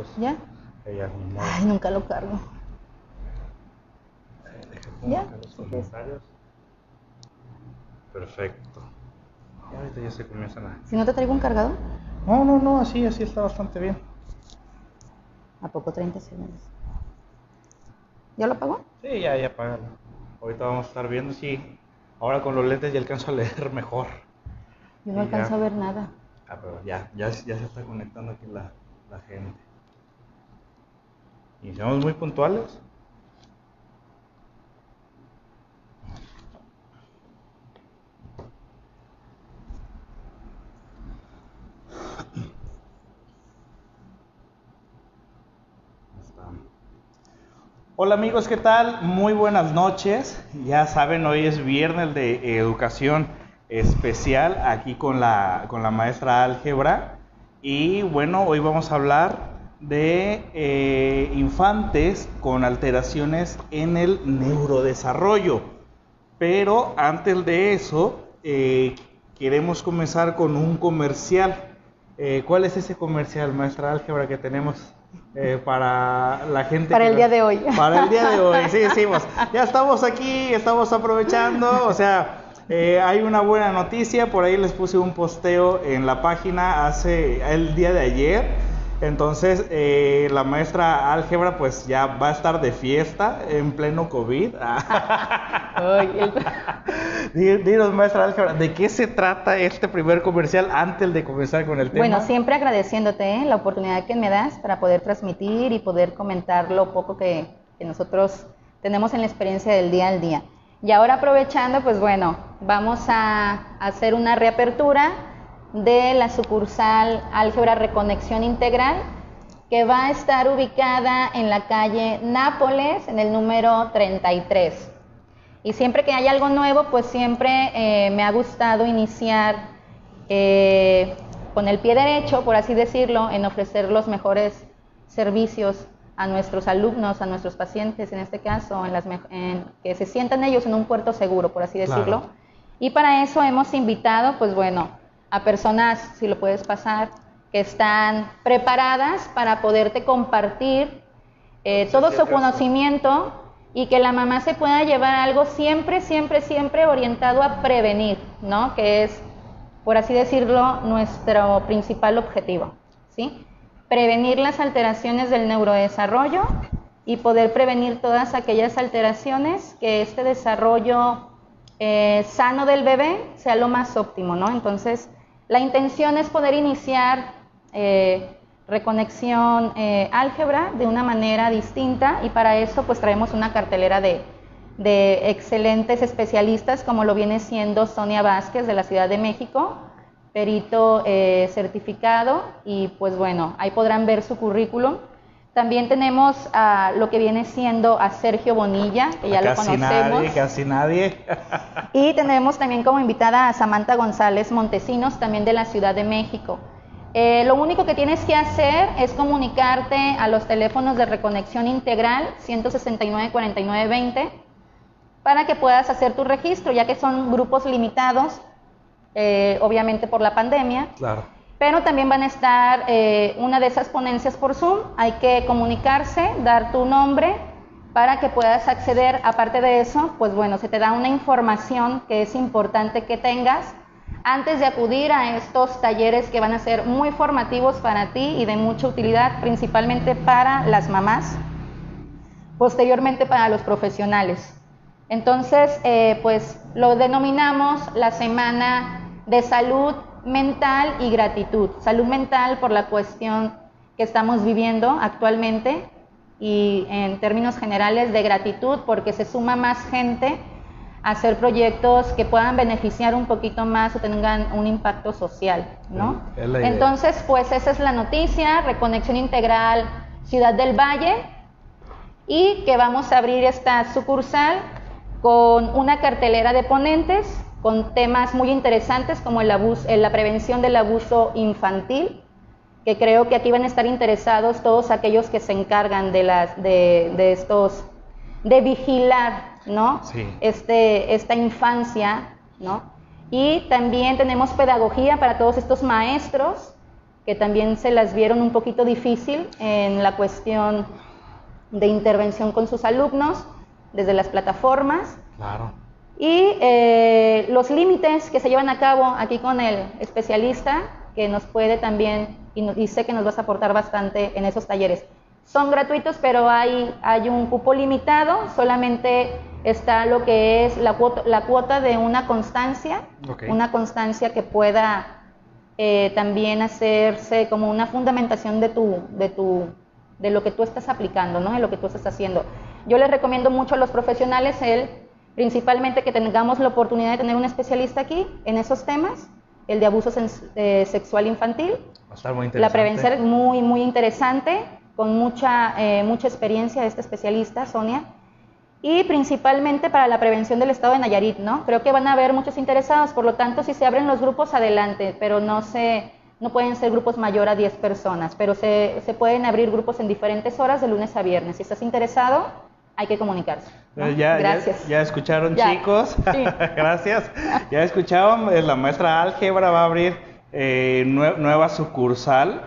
segundos. ¿Ya? Ya, Ay, nunca lo cargo. ¿Ya? Los comentarios. Perfecto. Y ahorita ya se comienzan a... ¿Si no te traigo un cargador? No, así está bastante bien. ¿A poco 30 segundos? ¿Ya lo apagó? Sí, ya apágalo. Ahorita vamos a estar viendo si ahora con los lentes ya alcanzo a leer mejor. Yo no alcanzo a ver nada. Pero ya se está conectando aquí la gente. Iniciamos muy puntuales. Hola amigos, ¿qué tal? Muy buenas noches. Ya saben, hoy es viernes de educación especial aquí con la maestra álgebra. Y bueno, hoy vamos a hablar de infantes con alteraciones en el neurodesarrollo. Pero antes de eso, queremos comenzar con un comercial. ¿Cuál es ese comercial, maestra álgebra, que tenemos para la gente? Para el día de hoy. Para el día de hoy, sí, decimos. Ya estamos aquí, estamos aprovechando, o sea, hay una buena noticia. Por ahí les puse un posteo en la página el día de ayer. Entonces, la maestra álgebra pues ya va a estar de fiesta en pleno COVID. Dinos, maestra álgebra, ¿de qué se trata este primer comercial antes de comenzar con el tema? Bueno, siempre agradeciéndote la oportunidad que me das para poder transmitir y poder comentar lo poco que nosotros tenemos en la experiencia del día al día. Y ahora aprovechando, pues bueno, vamos a hacer una reapertura de la sucursal Álgebra Reconexión Integral, que va a estar ubicada en la calle Nápoles, en el número 33. Y siempre que hay algo nuevo, pues siempre me ha gustado iniciar con el pie derecho, por así decirlo, en ofrecer los mejores servicios a nuestros alumnos, a nuestros pacientes, en este caso, que se sientan ellos en un puerto seguro, por así decirlo. Claro. Y para eso hemos invitado, pues bueno, a personas, si lo puedes pasar, que están preparadas para poderte compartir todo su conocimiento y que la mamá se pueda llevar algo siempre orientado a prevenir, ¿no? Que es, por así decirlo, nuestro principal objetivo, ¿sí? Prevenir las alteraciones del neurodesarrollo y poder prevenir todas aquellas alteraciones que este desarrollo sano del bebé sea lo más óptimo, ¿no? Entonces, la intención es poder iniciar reconexión álgebra de una manera distinta, y para eso pues traemos una cartelera de excelentes especialistas, como lo viene siendo Sonia Vázquez de la Ciudad de México, perito certificado, y pues bueno, ahí podrán ver su currículum. También tenemos a lo que viene siendo a Sergio Bonilla, que ya lo conocemos. Casi nadie. Y tenemos también como invitada a Samantha González Montesinos, también de la Ciudad de México. Lo único que tienes que hacer es comunicarte a los teléfonos de Reconexión Integral 169-4920 para que puedas hacer tu registro, ya que son grupos limitados, obviamente por la pandemia. Claro. Pero también van a estar una de esas ponencias por Zoom. Hay que comunicarse, dar tu nombre para que puedas acceder. Aparte de eso, pues bueno, se te da una información que es importante que tengas antes de acudir a estos talleres, que van a ser muy formativos para ti y de mucha utilidad, principalmente para las mamás, posteriormente para los profesionales. Entonces, pues lo denominamos la Semana de Salud Mental y Gratitud. Salud mental por la cuestión que estamos viviendo actualmente, y en términos generales de gratitud porque se suma más gente a hacer proyectos que puedan beneficiar un poquito más o tengan un impacto social, ¿no? Entonces, pues esa es la noticia. Reconexión Integral Ciudad del Valle, y que vamos a abrir esta sucursal con una cartelera de ponentes con temas muy interesantes como la prevención del abuso infantil, que creo que aquí van a estar interesados todos aquellos que se encargan de vigilar, ¿no? Sí. Esta infancia, ¿no? Y también tenemos pedagogía para todos estos maestros que también se las vieron un poquito difícil en la cuestión de intervención con sus alumnos, desde las plataformas. Claro. Y los límites que se llevan a cabo aquí con el especialista, que nos puede también, y sé que nos vas a aportar bastante en esos talleres. Son gratuitos, pero hay un cupo limitado, solamente está lo que es la cuota de una constancia, una constancia que pueda también hacerse como una fundamentación de lo que tú estás aplicando, ¿no? De lo que tú estás haciendo. Yo les recomiendo mucho a los profesionales principalmente que tengamos la oportunidad de tener un especialista aquí en esos temas, el de abuso sexual infantil. Va a estar muy interesante. La prevención muy, muy interesante, con mucha experiencia de este especialista, Sonia. Y principalmente para la prevención del estado de Nayarit, ¿no? Creo que van a haber muchos interesados, por lo tanto, si se abren los grupos, adelante, pero no pueden ser grupos mayor a 10 personas, pero se pueden abrir grupos en diferentes horas de lunes a viernes. Si estás interesado, hay que comunicarse, ¿no? Gracias. Ya escucharon, chicos. Sí. Gracias. Ya escucharon, la maestra álgebra va a abrir nueva sucursal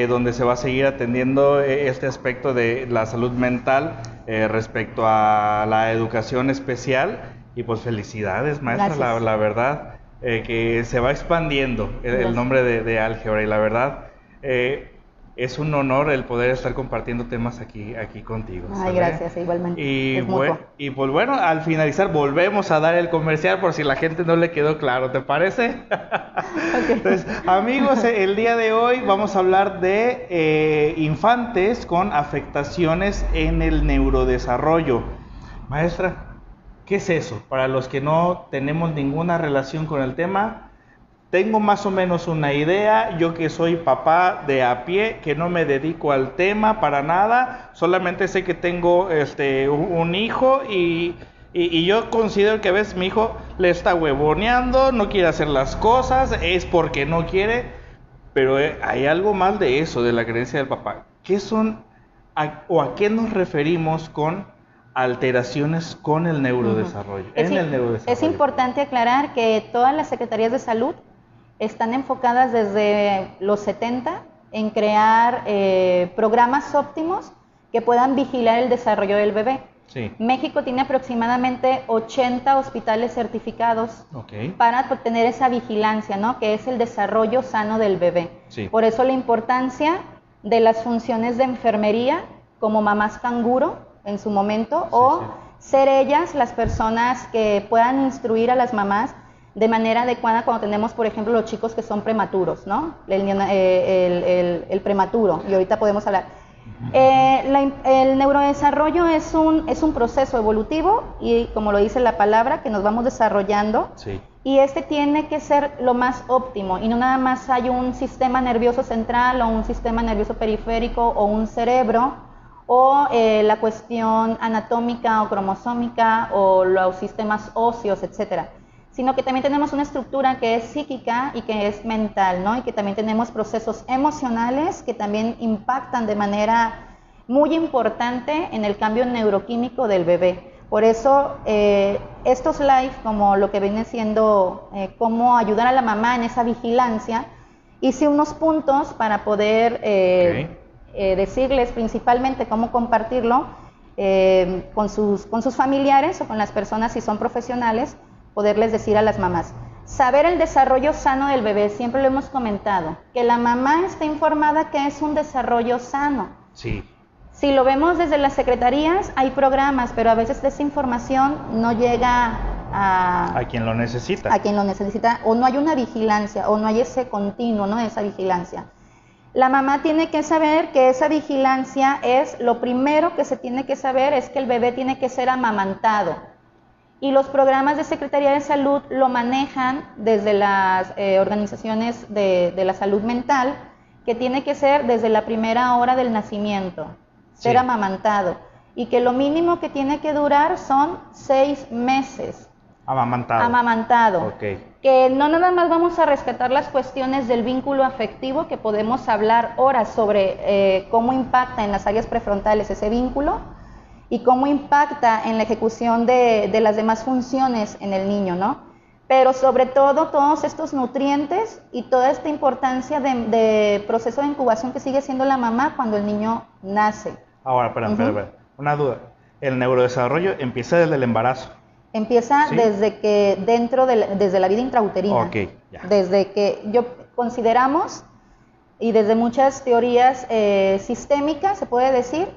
donde se va a seguir atendiendo este aspecto de la salud mental respecto a la educación especial. Y pues felicidades, maestra, la verdad. Que se va expandiendo el nombre de álgebra, y la verdad es un honor el poder estar compartiendo temas aquí contigo. Ay, gracias, igualmente. Y pues bueno, al finalizar volvemos a dar el comercial por si la gente no le quedó claro, ¿te parece? Okay. Entonces, amigos, el día de hoy vamos a hablar de infantes con afectaciones en el neurodesarrollo. Maestra, ¿qué es eso? Para los que no tenemos ninguna relación con el tema, tengo más o menos una idea. Yo que soy papá de a pie, que no me dedico al tema para nada, solamente sé que tengo un hijo y yo considero que a veces mi hijo le está huevoneando, no quiere hacer las cosas, es porque no quiere, pero hay algo más de eso, de la creencia del papá. ¿Qué son o a qué nos referimos con alteraciones con el neurodesarrollo? Es importante aclarar que todas las secretarías de salud están enfocadas desde los 70 en crear programas óptimos que puedan vigilar el desarrollo del bebé. Sí. México tiene aproximadamente 80 hospitales certificados para tener esa vigilancia, ¿no? Que es el desarrollo sano del bebé. Sí. Por eso la importancia de las funciones de enfermería como mamás canguro en su momento, ser ellas las personas que puedan instruir a las mamás de manera adecuada cuando tenemos, por ejemplo, los chicos que son prematuros, ¿no? El prematuro, y ahorita podemos hablar. El neurodesarrollo es un proceso evolutivo y, como lo dice la palabra, que nos vamos desarrollando. Sí. Y tiene que ser lo más óptimo, y no nada más hay un sistema nervioso central o un sistema nervioso periférico o un cerebro, o la cuestión anatómica o cromosómica o los sistemas óseos, etcétera, sino que también tenemos una estructura que es psíquica y que es mental, ¿no? Y que también tenemos procesos emocionales que también impactan de manera muy importante en el cambio neuroquímico del bebé. Por eso estos live, como lo que viene siendo cómo ayudar a la mamá en esa vigilancia, hice unos puntos para poder decirles principalmente cómo compartirlo con sus familiares o con las personas, si son profesionales, poderles decir a las mamás. Saber el desarrollo sano del bebé, siempre lo hemos comentado, que la mamá esté informada que es un desarrollo sano. Sí. Si lo vemos desde las secretarías, hay programas, pero a veces esa información no llega a quien lo necesita. A quien lo necesita, o no hay una vigilancia, o no hay ese continuo, ¿no? Esa vigilancia. La mamá tiene que saber que esa vigilancia es, lo primero que se tiene que saber es que el bebé tiene que ser amamantado. Y los programas de Secretaría de Salud lo manejan desde las organizaciones de la salud mental, que tiene que ser desde la primera hora del nacimiento, ser amamantado. Y que lo mínimo que tiene que durar son 6 meses. Amamantado. Que no nada más vamos a rescatar las cuestiones del vínculo afectivo, que podemos hablar horas sobre cómo impacta en las áreas prefrontales ese vínculo, y cómo impacta en la ejecución de las demás funciones en el niño, ¿no? pero sobre todo todos estos nutrientes y toda esta importancia de proceso de incubación que sigue siendo la mamá cuando el niño nace. Ahora, espera, una duda. El neurodesarrollo empieza desde el embarazo. Empieza ¿Sí? desde que desde la vida intrauterina. Ok, ya. Desde que consideramos, y desde muchas teorías sistémicas se puede decir,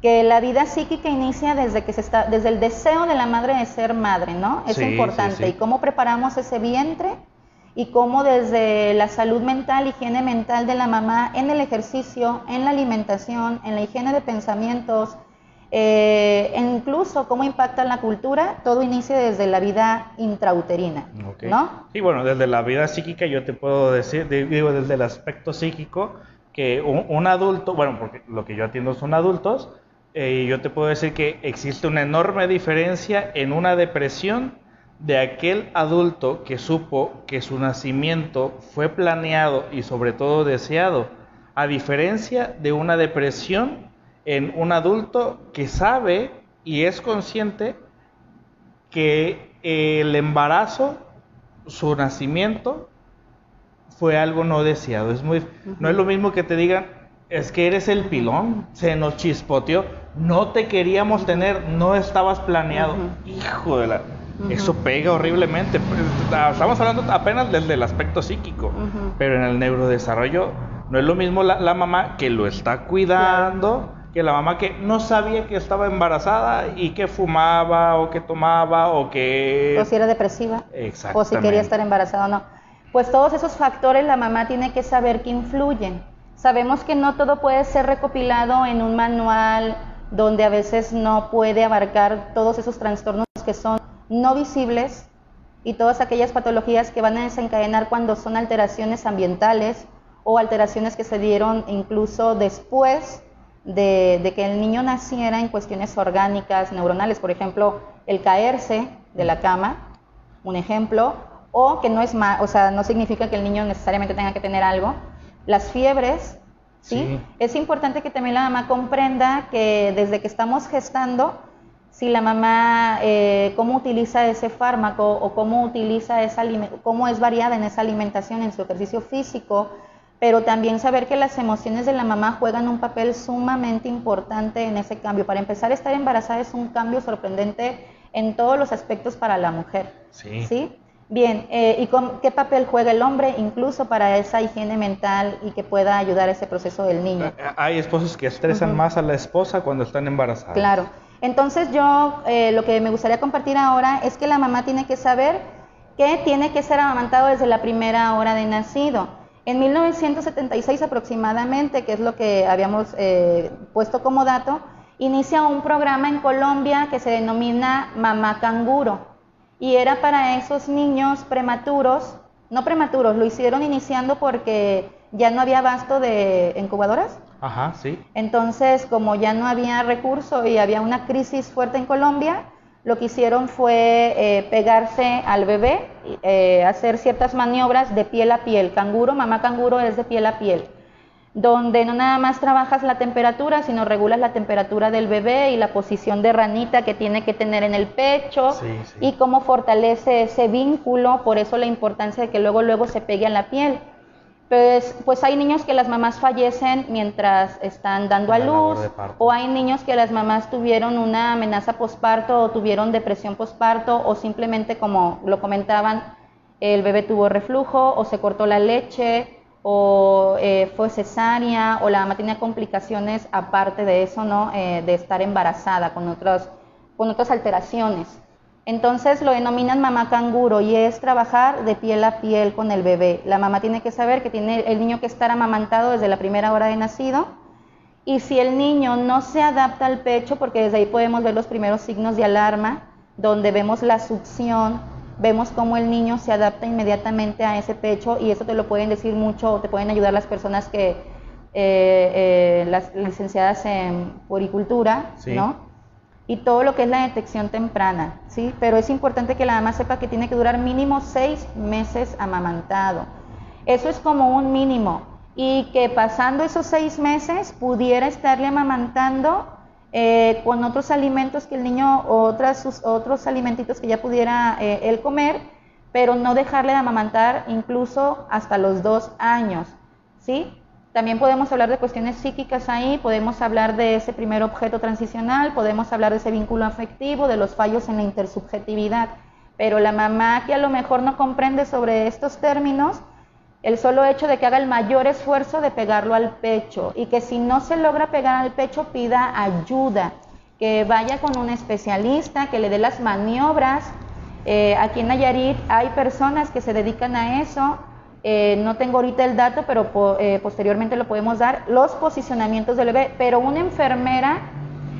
que la vida psíquica inicia desde el deseo de la madre de ser madre, ¿no? Es importante. Sí. Y cómo preparamos ese vientre y cómo desde la salud mental, higiene mental de la mamá, en el ejercicio, en la alimentación, en la higiene de pensamientos, incluso cómo impacta la cultura, todo inicia desde la vida intrauterina, okay. ¿no? Sí, bueno, desde la vida psíquica yo te puedo decir, digo, desde el aspecto psíquico, que un adulto, bueno, porque lo que yo atiendo son adultos, yo te puedo decir que existe una enorme diferencia en una depresión de aquel adulto que supo que su nacimiento fue planeado y sobre todo deseado, a diferencia de una depresión en un adulto que sabe y es consciente que el embarazo, su nacimiento, fue algo no deseado. No es lo mismo que te digan, es que eres el pilón, se nos chispoteó, no te queríamos tener, no estabas planeado. Hijo de la... Eso pega horriblemente. Estamos hablando apenas desde el aspecto psíquico, pero en el neurodesarrollo no es lo mismo la mamá que lo está cuidando, que la mamá que no sabía que estaba embarazada y que fumaba o que tomaba o que... O si era depresiva. Exactamente. O si quería estar embarazada o no. Pues todos esos factores la mamá tiene que saber que influyen. Sabemos que no todo puede ser recopilado en un manual donde a veces no puede abarcar todos esos trastornos que son no visibles y todas aquellas patologías que van a desencadenar cuando son alteraciones ambientales o alteraciones que se dieron incluso después de que el niño naciera en cuestiones orgánicas, neuronales, por ejemplo, el caerse de la cama, un ejemplo, o que no es o sea, no significa que el niño necesariamente tenga que tener algo. Las fiebres, ¿sí? Es importante que también la mamá comprenda que desde que estamos gestando, si la mamá, cómo utiliza ese fármaco o cómo utiliza cómo es variada en esa alimentación, en su ejercicio físico, pero también saber que las emociones de la mamá juegan un papel sumamente importante en ese cambio. Para empezar, estar embarazada es un cambio sorprendente en todos los aspectos para la mujer. ¿Sí? Bien, ¿y qué papel juega el hombre incluso para esa higiene mental y que pueda ayudar a ese proceso del niño? Hay esposos que estresan más a la esposa cuando están embarazadas. Claro. Entonces yo lo que me gustaría compartir ahora es que la mamá tiene que saber que tiene que ser amamantado desde la primera hora de nacido. En 1976 aproximadamente, que es lo que habíamos puesto como dato, inicia un programa en Colombia que se denomina Mamá Canguro. Y era para esos niños prematuros, no prematuros, lo hicieron iniciando porque ya no había abasto de incubadoras. Ajá, sí. Entonces, como ya no había recurso y había una crisis fuerte en Colombia, lo que hicieron fue pegarse al bebé, hacer ciertas maniobras de piel a piel. Canguro, mamá canguro es de piel a piel, donde no nada más trabajas la temperatura, sino regulas la temperatura del bebé y la posición de ranita que tiene que tener en el pecho, y cómo fortalece ese vínculo, por eso la importancia de que luego se pegue a la piel. Pues hay niños que las mamás fallecen mientras están dando a luz, o hay niños que las mamás tuvieron una amenaza posparto o tuvieron depresión posparto, o simplemente, como lo comentaban, el bebé tuvo reflujo o se cortó la leche, o fue cesárea, o la mamá tenía complicaciones aparte de eso, ¿no? De estar embarazada con otras alteraciones. Entonces lo denominan mamá canguro y es trabajar de piel a piel con el bebé. La mamá tiene que saber que tiene el niño que estar amamantado desde la primera hora de nacido, y si el niño no se adapta al pecho, porque desde ahí podemos ver los primeros signos de alarma, donde vemos la succión, vemos cómo el niño se adapta inmediatamente a ese pecho, y eso te lo pueden decir mucho, o te pueden ayudar las personas que, las licenciadas en puericultura, ¿no? Y todo lo que es la detección temprana, ¿sí? Pero es importante que la mamá sepa que tiene que durar mínimo 6 meses amamantado. Eso es como un mínimo, y que pasando esos 6 meses pudiera estarle amamantando con otros alimentos que el niño, otros alimentitos que ya pudiera él comer, pero no dejarle de amamantar incluso hasta los 2 años, ¿sí? También podemos hablar de cuestiones psíquicas ahí, podemos hablar de ese primer objeto transicional, podemos hablar de ese vínculo afectivo, de los fallos en la intersubjetividad, pero la mamá que a lo mejor no comprende sobre estos términos, el solo hecho de que haga el mayor esfuerzo de pegarlo al pecho y que si no se logra pegar al pecho pida ayuda, que vaya con un especialista, que le dé las maniobras. Aquí en Nayarit hay personas que se dedican a eso, no tengo ahorita el dato, pero posteriormente lo podemos dar, los posicionamientos del bebé, pero una enfermera,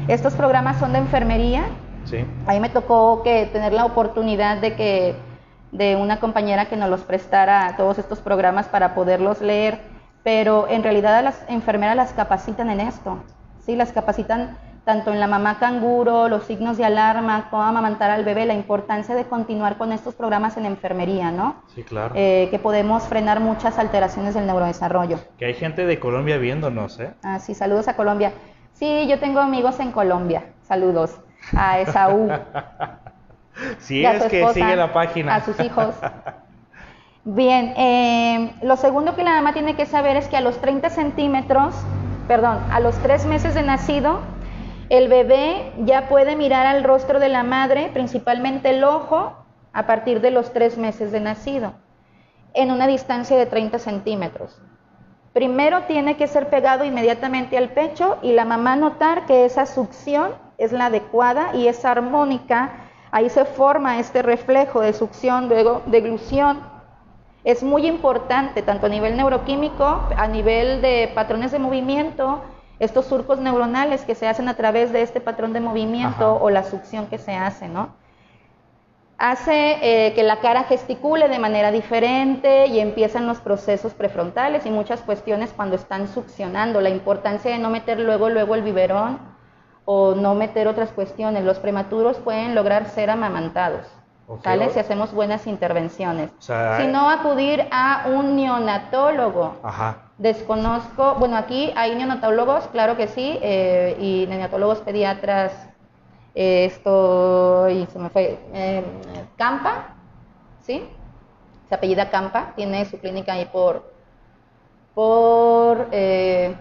estos programas son de enfermería, Sí. a mí me tocó tener la oportunidad de una compañera que nos los prestara todos estos programas para poderlos leer, pero en realidad a las enfermeras las capacitan en esto, ¿sí? Las capacitan tanto en la mamá canguro, los signos de alarma, cómo amamantar al bebé, la importancia de continuar con estos programas en enfermería, ¿no? Sí, claro. Que podemos frenar muchas alteraciones del neurodesarrollo. Que hay gente de Colombia viéndonos, ¿eh? Ah, sí, saludos a Colombia. Sí, yo tengo amigos en Colombia, saludos a Esaú. Si y a es su que esposa, sigue la página. a sus hijos. Bien, lo segundo que la mamá tiene que saber es que a los 30 centímetros, perdón, a los 3 meses de nacido, el bebé ya puede mirar al rostro de la madre, principalmente el ojo, a partir de los 3 meses de nacido, en una distancia de 30 centímetros. Primero tiene que ser pegado inmediatamente al pecho y la mamá notar que esa succión es la adecuada y es armónica. Ahí se forma este reflejo de succión, luego de deglución. Es muy importante, tanto a nivel neuroquímico, a nivel de patrones de movimiento, estos surcos neuronales que se hacen a través de este patrón de movimiento. Ajá. O la succión que se hace, ¿no? Hace que la cara gesticule de manera diferente y empiezan los procesos prefrontales y muchas cuestiones cuando están succionando. La importancia de no meter luego el biberón o no meter otras cuestiones. Los prematuros pueden lograr ser amamantados, ¿sale? Si hacemos buenas intervenciones. O sea, si no, acudir a un neonatólogo. Ajá. Desconozco, bueno, aquí hay neonatólogos, claro que sí, y neonatólogos pediatras, y se me fue, Campa, ¿sí? Se apellida Campa, tiene su clínica ahí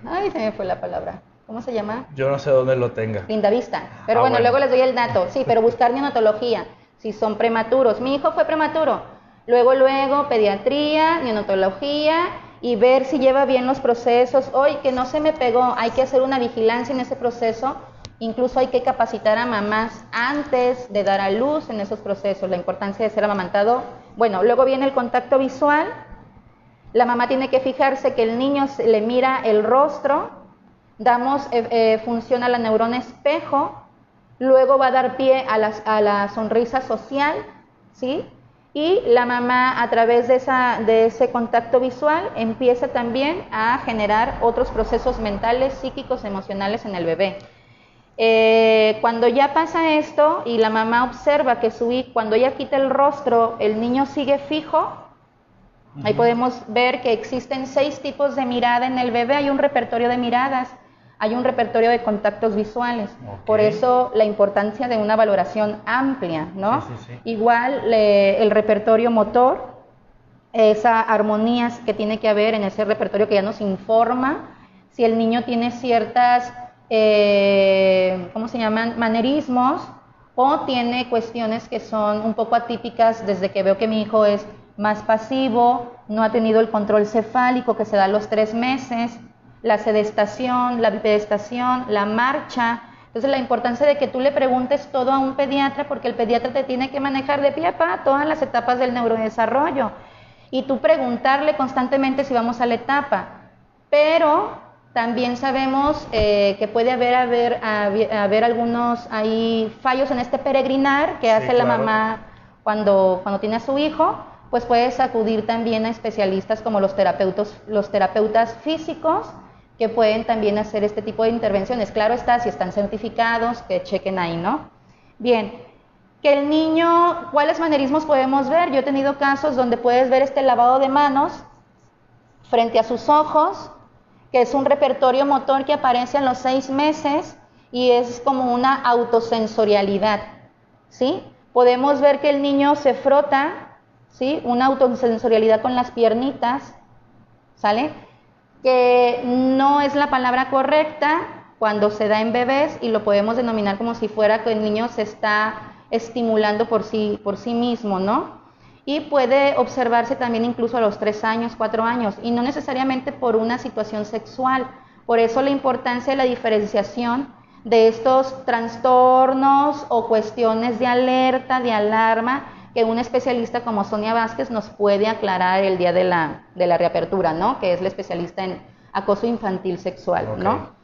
ay, se me fue la palabra, ¿cómo se llama? Yo no sé dónde lo tenga. Lindavista, pero bueno, luego les doy el dato, sí, pero buscar neonatología, si son prematuros. Mi hijo fue prematuro, luego pediatría, neonatología, y ver si lleva bien los procesos. Hoy que no se me pegó, hay que hacer una vigilancia en ese proceso, incluso hay que capacitar a mamás antes de dar a luz en esos procesos, la importancia de ser amamantado. Bueno, luego viene el contacto visual, la mamá tiene que fijarse que el niño le mira el rostro, damos función a la neurona espejo, luego va a dar pie a la sonrisa social, ¿sí? Y la mamá, a través de ese contacto visual, empieza también a generar otros procesos mentales, psíquicos, emocionales en el bebé. Cuando ya pasa esto y la mamá observa que cuando ella quita el rostro, el niño sigue fijo, ahí podemos ver que existen 6 tipos de mirada en el bebé, hay un repertorio de miradas, hay un repertorio de contactos visuales, por eso la importancia de una valoración amplia, ¿no? Sí. Igual el repertorio motor, esas armonías que tiene que haber en ese repertorio que ya nos informa si el niño tiene ciertas, ¿cómo se llaman? Manerismos, o tiene cuestiones que son un poco atípicas desde que veo que mi hijo es más pasivo, no ha tenido el control cefálico que se da a los 3 meses, la sedestación, la bipedestación, la marcha. Entonces la importancia de que tú le preguntes todo a un pediatra, porque el pediatra te tiene que manejar de pie a pa todas las etapas del neurodesarrollo y tú preguntarle constantemente si vamos a la etapa, pero también sabemos que puede haber algunos ahí fallos en este peregrinar que hace la mamá cuando tiene a su hijo, pues puedes acudir también a especialistas como los terapeutas físicos, que pueden también hacer este tipo de intervenciones. Claro está, si están certificados, que chequen ahí, ¿no? Bien, que el niño, ¿cuáles manerismos podemos ver? Yo he tenido casos donde puedes ver este lavado de manos frente a sus ojos, que es un repertorio motor que aparece a los 6 meses y es como una autosensorialidad, ¿sí? Podemos ver que el niño se frota ¿sí? Una autosensorialidad con las piernitas, ¿sale? Que no es la palabra correcta cuando se da en bebés y lo podemos denominar como si fuera que el niño se está estimulando por sí mismo, ¿no? Y puede observarse también incluso a los 3 años, 4 años, y no necesariamente por una situación sexual. Por eso la importancia de la diferenciación de estos trastornos o cuestiones de alerta, de alarma, que un especialista como Sonia Vázquez nos puede aclarar el día de la reapertura, ¿no? Que es la especialista en acoso infantil sexual, okay, ¿no?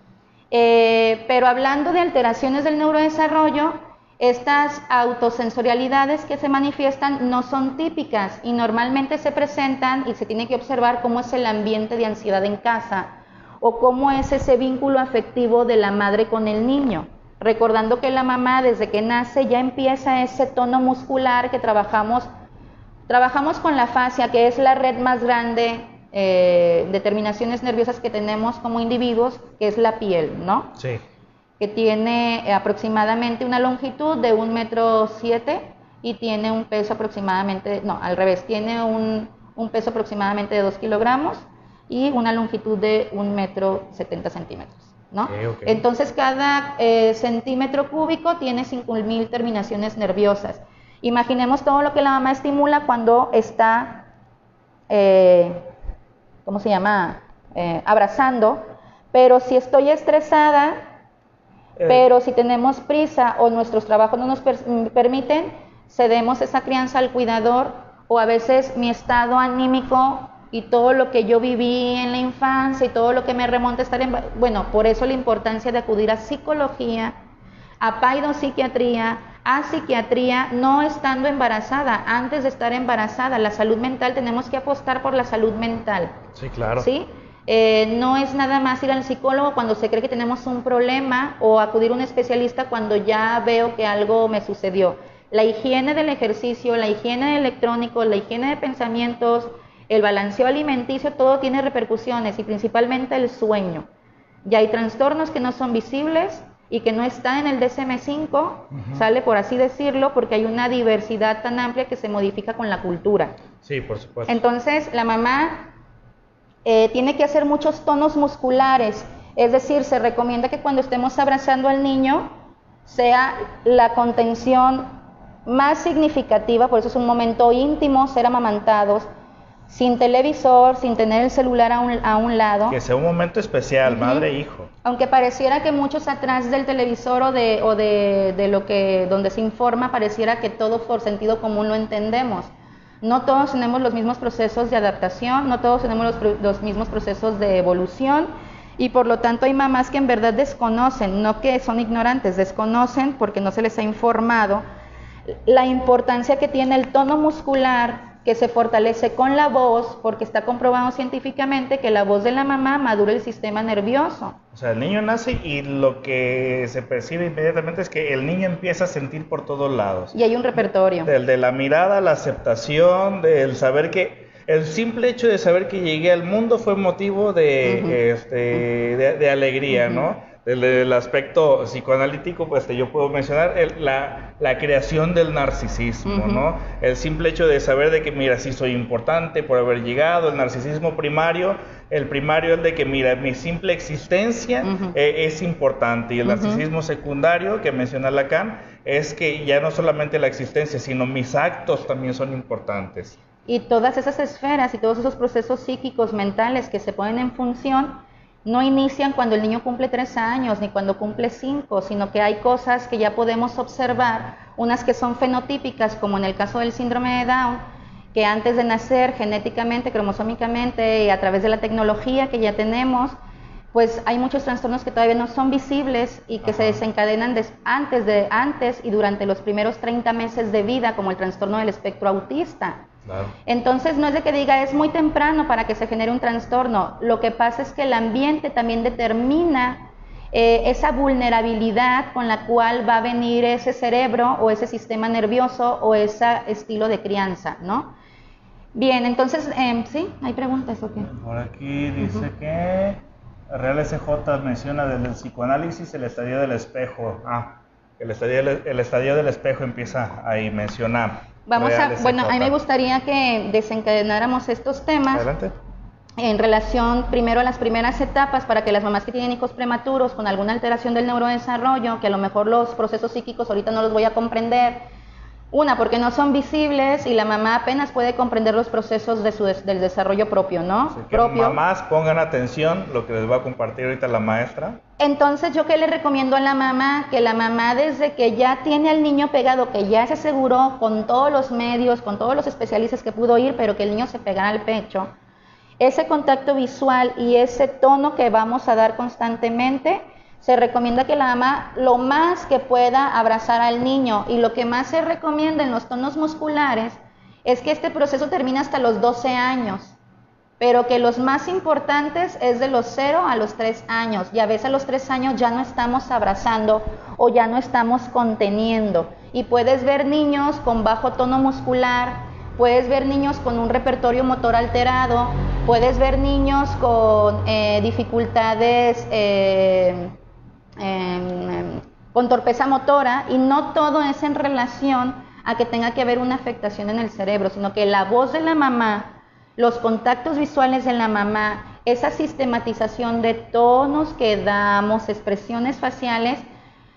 Pero hablando de alteraciones del neurodesarrollo, estas autosensorialidades que se manifiestan no son típicas y normalmente se presentan y se tiene que observar cómo es el ambiente de ansiedad en casa o cómo es ese vínculo afectivo de la madre con el niño. Recordando que la mamá desde que nace ya empieza ese tono muscular que trabajamos con la fascia, que es la red más grande de terminaciones nerviosas que tenemos como individuos, que es la piel, ¿no? Sí. Que tiene aproximadamente una longitud de 1,7 metros y tiene un peso aproximadamente, no, al revés, tiene un peso aproximadamente de 2 kilogramos y una longitud de 1,70 metros. ¿No? Okay. Entonces cada centímetro cúbico tiene 5,000 terminaciones nerviosas. Imaginemos todo lo que la mamá estimula cuando está, ¿cómo se llama? Abrazando, pero si estoy estresada, pero si tenemos prisa o nuestros trabajos no nos permiten, cedemos esa crianza al cuidador, o a veces mi estado anímico y todo lo que yo viví en la infancia y todo lo que me remonta a estar en... Bueno, por eso la importancia de acudir a psicología, a paidopsiquiatría, a psiquiatría, no estando embarazada, antes de estar embarazada. La salud mental, tenemos que apostar por la salud mental. Sí, claro. ¿Sí? No es nada más ir al psicólogo cuando se cree que tenemos un problema o acudir a un especialista cuando ya veo que algo me sucedió. La higiene del ejercicio, la higiene electrónico, la higiene de pensamientos, el balanceo alimenticio, todo tiene repercusiones y principalmente el sueño. Ya hay trastornos que no son visibles y que no están en el DSM-5, sale por así decirlo, porque hay una diversidad tan amplia que se modifica con la cultura. Sí, por supuesto. Entonces, la mamá tiene que hacer muchos tonos musculares, es decir, se recomienda que cuando estemos abrazando al niño sea la contención más significativa, por eso es un momento íntimo, ser amamantados, sin televisor, sin tener el celular a un lado. Que sea un momento especial, madre e hijo. Aunque pareciera que muchos atrás del televisor o de lo que donde se informa, pareciera que todo por sentido común lo entendemos. No todos tenemos los mismos procesos de adaptación, no todos tenemos los mismos procesos de evolución, y por lo tanto hay mamás que en verdad desconocen, no que son ignorantes, desconocen porque no se les ha informado la importancia que tiene el tono muscular, que se fortalece con la voz, porque está comprobado científicamente que la voz de la mamá madura el sistema nervioso. O sea, el niño nace y lo que se percibe inmediatamente es que el niño empieza a sentir por todos lados. Y hay un repertorio. El de la mirada, la aceptación, del saber que... El simple hecho de saber que llegué al mundo fue motivo de alegría, ¿no? Del aspecto psicoanalítico, pues yo puedo mencionar la creación del narcisismo, ¿no? El simple hecho de saber de que, mira, sí soy importante por haber llegado. El narcisismo primario, el primario es de que, mira, mi simple existencia es importante. Y el narcisismo secundario, que menciona Lacan, es que ya no solamente la existencia, sino mis actos también son importantes. Y todas esas esferas y todos esos procesos psíquicos, mentales que se ponen en función, no inician cuando el niño cumple 3 años ni cuando cumple 5, sino que hay cosas que ya podemos observar, unas que son fenotípicas, como en el caso del síndrome de Down, que antes de nacer genéticamente, cromosómicamente y a través de la tecnología que ya tenemos, pues hay muchos trastornos que todavía no son visibles y que se desencadenan antes y durante los primeros 30 meses de vida, como el trastorno del espectro autista. Claro. Entonces no es de que diga es muy temprano para que se genere un trastorno, lo que pasa es que el ambiente también determina esa vulnerabilidad con la cual va a venir ese cerebro o ese sistema nervioso o ese estilo de crianza, ¿no? Bien, entonces, ¿sí? ¿Hay preguntas o qué? Por aquí dice que Real SJ menciona desde el psicoanálisis el estadio del espejo. El estadio del espejo empieza ahí, menciona. Bueno, a mí me gustaría que desencadenáramos estos temas. Adelante. En relación primero a las primeras etapas, para que las mamás que tienen hijos prematuros con alguna alteración del neurodesarrollo, que a lo mejor los procesos psíquicos ahorita no los voy a comprender, porque no son visibles y la mamá apenas puede comprender los procesos del desarrollo propio, ¿no? Sí, que mamás pongan atención lo que les va a compartir ahorita la maestra. Entonces, ¿yo qué le recomiendo a la mamá? Que la mamá, desde que ya tiene al niño pegado, que ya se aseguró con todos los medios, con todos los especialistas que pudo ir, pero que el niño se pegara al pecho, ese contacto visual y ese tono que vamos a dar constantemente, se recomienda que la mamá lo más que pueda abrazar al niño, y lo que más se recomienda en los tonos musculares es que este proceso termina hasta los 12 años, pero que los más importantes es de los 0 a los 3 años, y a veces a los 3 años ya no estamos abrazando o ya no estamos conteniendo, y puedes ver niños con bajo tono muscular, puedes ver niños con un repertorio motor alterado, puedes ver niños con dificultades con torpeza motora, y no todo es en relación a que tenga que haber una afectación en el cerebro, sino que la voz de la mamá, los contactos visuales de la mamá, esa sistematización de tonos que damos, expresiones faciales,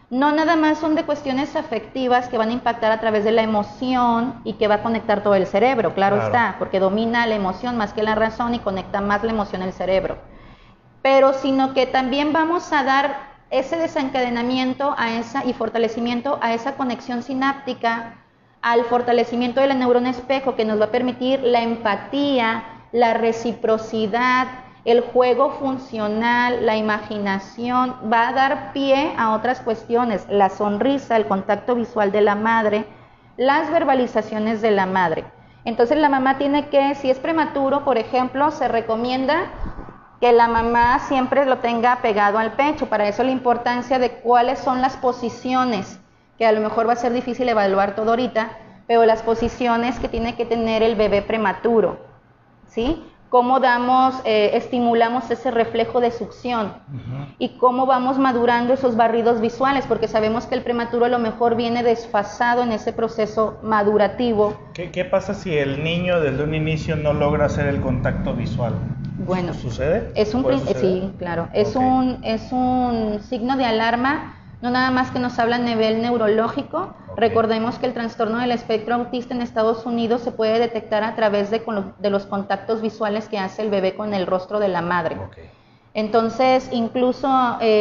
no nada más son de cuestiones afectivas que van a impactar a través de la emoción y que va a conectar todo el cerebro, claro está, porque domina la emoción más que la razón y conecta más la emoción al cerebro, pero sino que también vamos a dar ese desencadenamiento y fortalecimiento a esa conexión sináptica, al fortalecimiento de la neurona espejo, que nos va a permitir la empatía, la reciprocidad, el juego funcional, la imaginación, va a dar pie a otras cuestiones, la sonrisa, el contacto visual de la madre, las verbalizaciones de la madre. Entonces la mamá tiene que, si es prematuro, por ejemplo, se recomienda que la mamá siempre lo tenga pegado al pecho. Para eso la importancia de cuáles son las posiciones, que a lo mejor va a ser difícil evaluar todo ahorita, pero las posiciones que tiene que tener el bebé prematuro, ¿sí? Cómo estimulamos ese reflejo de succión y cómo vamos madurando esos barridos visuales, porque sabemos que el prematuro a lo mejor viene desfasado en ese proceso madurativo. ¿Qué pasa si el niño desde un inicio no logra hacer el contacto visual? Bueno, ¿sucede? Sí, claro. Es un signo de alarma, no nada más que nos habla a nivel neurológico. Recordemos que el trastorno del espectro autista en Estados Unidos se puede detectar a través de los contactos visuales que hace el bebé con el rostro de la madre. Entonces, incluso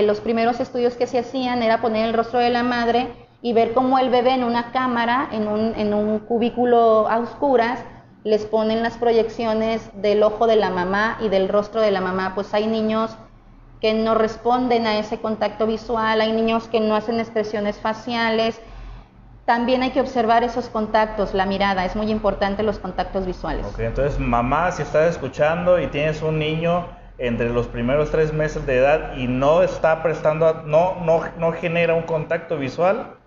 los primeros estudios que se hacían era poner el rostro de la madre y ver cómo el bebé en una cámara, en un cubículo a oscuras, les ponen las proyecciones del ojo de la mamá y del rostro de la mamá. Pues hay niños que no responden a ese contacto visual, hay niños que no hacen expresiones faciales. También hay que observar esos contactos, la mirada, es muy importante los contactos visuales. Entonces, mamá, si estás escuchando y tienes un niño entre los primeros 3 meses de edad y no está no genera un contacto visual.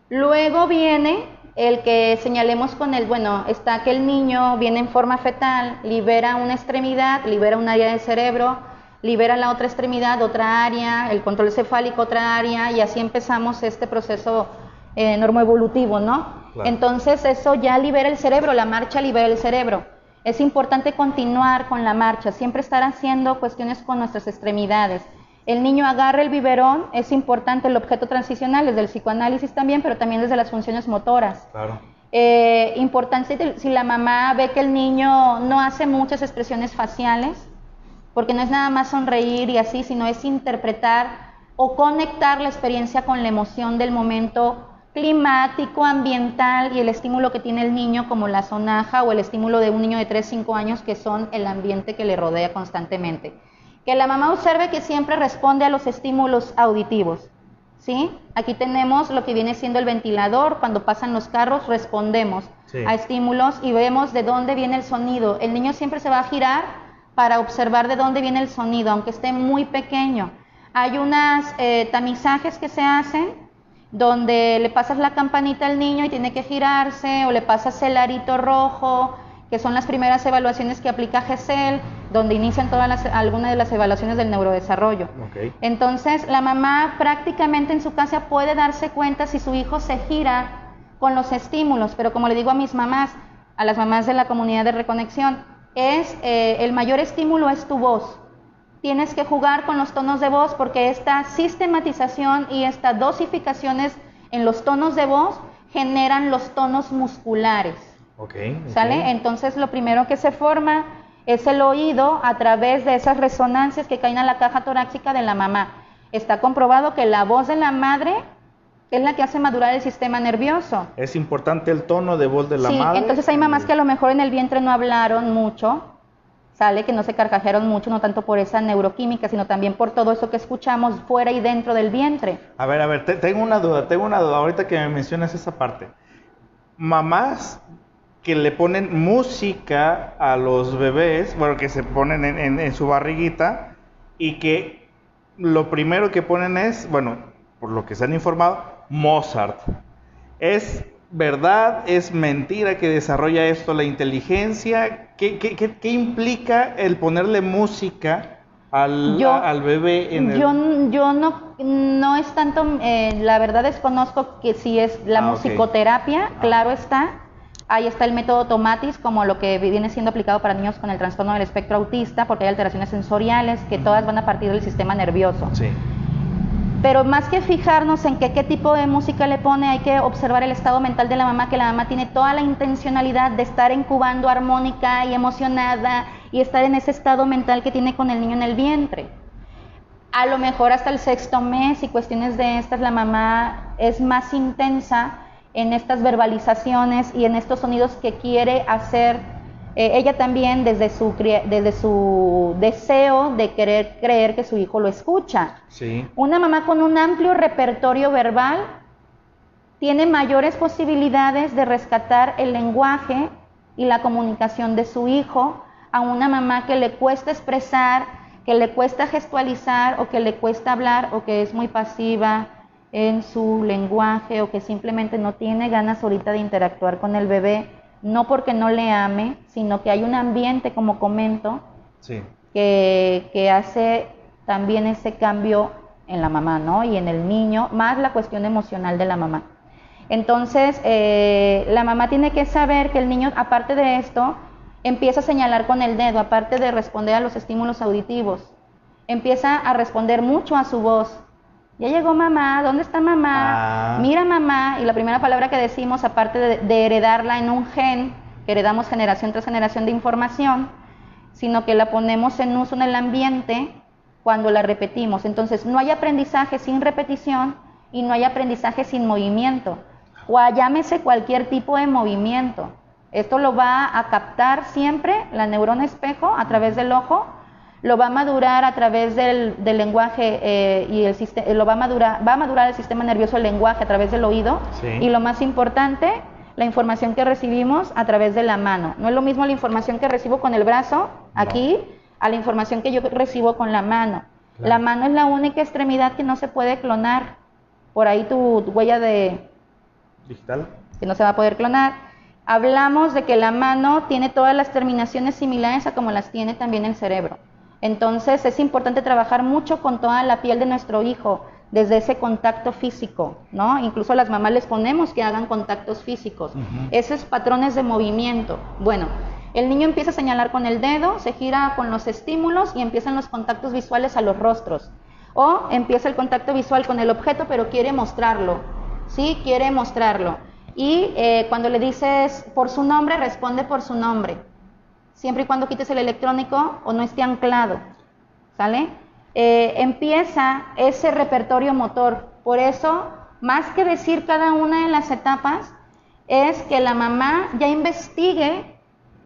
Luego viene el que señalemos con está que el niño viene en forma fetal, libera una extremidad, libera un área del cerebro, libera la otra extremidad, otra área, el control cefálico, otra área, y así empezamos este proceso normoevolutivo, ¿no? Claro. Entonces eso ya libera el cerebro, la marcha libera el cerebro. Es importante continuar con la marcha, siempre estar haciendo cuestiones con nuestras extremidades. El niño agarra el biberón, es importante el objeto transicional, desde el psicoanálisis también, pero también desde las funciones motoras. Claro. Importante si la mamá ve que el niño no hace muchas expresiones faciales, porque no es nada más sonreír y así, sino es interpretar o conectar la experiencia con la emoción del momento climático, ambiental y el estímulo que tiene el niño, como la sonaja o el estímulo de un niño de 3-5 años, que son el ambiente que le rodea constantemente. Que la mamá observe que siempre responde a los estímulos auditivos, ¿sí? Aquí tenemos lo que viene siendo el ventilador, cuando pasan los carros respondemos a estímulos y vemos de dónde viene el sonido. El niño siempre se va a girar para observar de dónde viene el sonido, aunque esté muy pequeño. Hay unos tamizajes que se hacen donde le pasas la campanita al niño y tiene que girarse, o le pasas el arito rojo, que son las primeras evaluaciones que aplica GESEL, donde inician algunas de las evaluaciones del neurodesarrollo. Entonces, la mamá prácticamente en su casa puede darse cuenta si su hijo se gira con los estímulos, pero como le digo a mis mamás, a las mamás de la comunidad de Reconexión, el mayor estímulo es tu voz. Tienes que jugar con los tonos de voz porque esta sistematización y estas dosificaciones en los tonos de voz generan los tonos musculares. ¿Sale? Entonces lo primero que se forma es el oído a través de esas resonancias que caen a la caja torácica de la mamá. Está comprobado que la voz de la madre es la que hace madurar el sistema nervioso. Es importante el tono de voz de la madre. Entonces hay mamás que a lo mejor en el vientre no hablaron mucho, sale que no se carcajearon mucho, no tanto por esa neuroquímica, sino también por todo eso que escuchamos fuera y dentro del vientre. A ver, tengo una duda ahorita que me mencionas esa parte. Mamás que le ponen música a los bebés, bueno, que se ponen en su barriguita y que lo primero que ponen es, bueno, por lo que se han informado, Mozart. ¿Es verdad, es mentira que desarrolla esto la inteligencia? ¿Qué implica el ponerle música al bebé en el...? Yo no es tanto, la verdad desconozco que si es la musicoterapia, claro está. Ahí está el método Tomatis, como lo que viene siendo aplicado para niños con el trastorno del espectro autista, porque hay alteraciones sensoriales que todas van a partir del sistema nervioso. Sí. Pero más que fijarnos en qué tipo de música le pone, hay que observar el estado mental de la mamá, que la mamá tiene toda la intencionalidad de estar incubando armónica y emocionada y estar en ese estado mental que tiene con el niño en el vientre. A lo mejor hasta el 6º mes y cuestiones de estas, la mamá es más intensa en estas verbalizaciones y en estos sonidos que quiere hacer ella también desde su deseo de querer creer que su hijo lo escucha. Sí. Una mamá con un amplio repertorio verbal tiene mayores posibilidades de rescatar el lenguaje y la comunicación de su hijo a una mamá que le cuesta expresar, que le cuesta gestualizar o que le cuesta hablar o que es muy pasiva en su lenguaje o que simplemente no tiene ganas ahorita de interactuar con el bebé, no porque no le ame, sino que hay un ambiente, como comento, sí, que hace también ese cambio en la mamá, ¿no? Y en el niño, más la cuestión emocional de la mamá. Entonces, la mamá tiene que saber que el niño, aparte de esto, empieza a señalar con el dedo, aparte de responder a los estímulos auditivos, empieza a responder mucho a su voz. Ya llegó mamá, ¿dónde está mamá? Mira mamá, y la primera palabra que decimos, aparte de heredarla en un gen, que heredamos generación tras generación de información, sino que la ponemos en uso en el ambiente cuando la repetimos. Entonces, no hay aprendizaje sin repetición y no hay aprendizaje sin movimiento, o llámese cualquier tipo de movimiento. Esto lo va a captar siempre la neurona espejo a través del ojo, lo va a madurar a través del lenguaje y va a madurar el sistema nervioso, el lenguaje a través del oído, sí, y lo más importante, la información que recibimos a través de la mano. No es lo mismo la información que recibo con el brazo aquí a la información que yo recibo con la mano. Claro. La mano es la única extremidad que no se puede clonar. Por ahí tu huella digital, que no se va a poder clonar. Hablamos de que la mano tiene todas las terminaciones similares a como las tiene también el cerebro. Entonces es importante trabajar mucho con toda la piel de nuestro hijo, desde ese contacto físico, ¿no? Incluso a las mamás les ponemos que hagan contactos físicos, esos patrones de movimiento. Bueno, el niño empieza a señalar con el dedo, se gira con los estímulos y empiezan los contactos visuales a los rostros. O empieza el contacto visual con el objeto, pero quiere mostrarlo, ¿sí? Quiere mostrarlo. Y cuando le dices por su nombre, responde por su nombre. Siempre y cuando quites el electrónico o no esté anclado, ¿sale? Empieza ese repertorio motor. Por eso, más que decir cada una de las etapas, es que la mamá ya investigue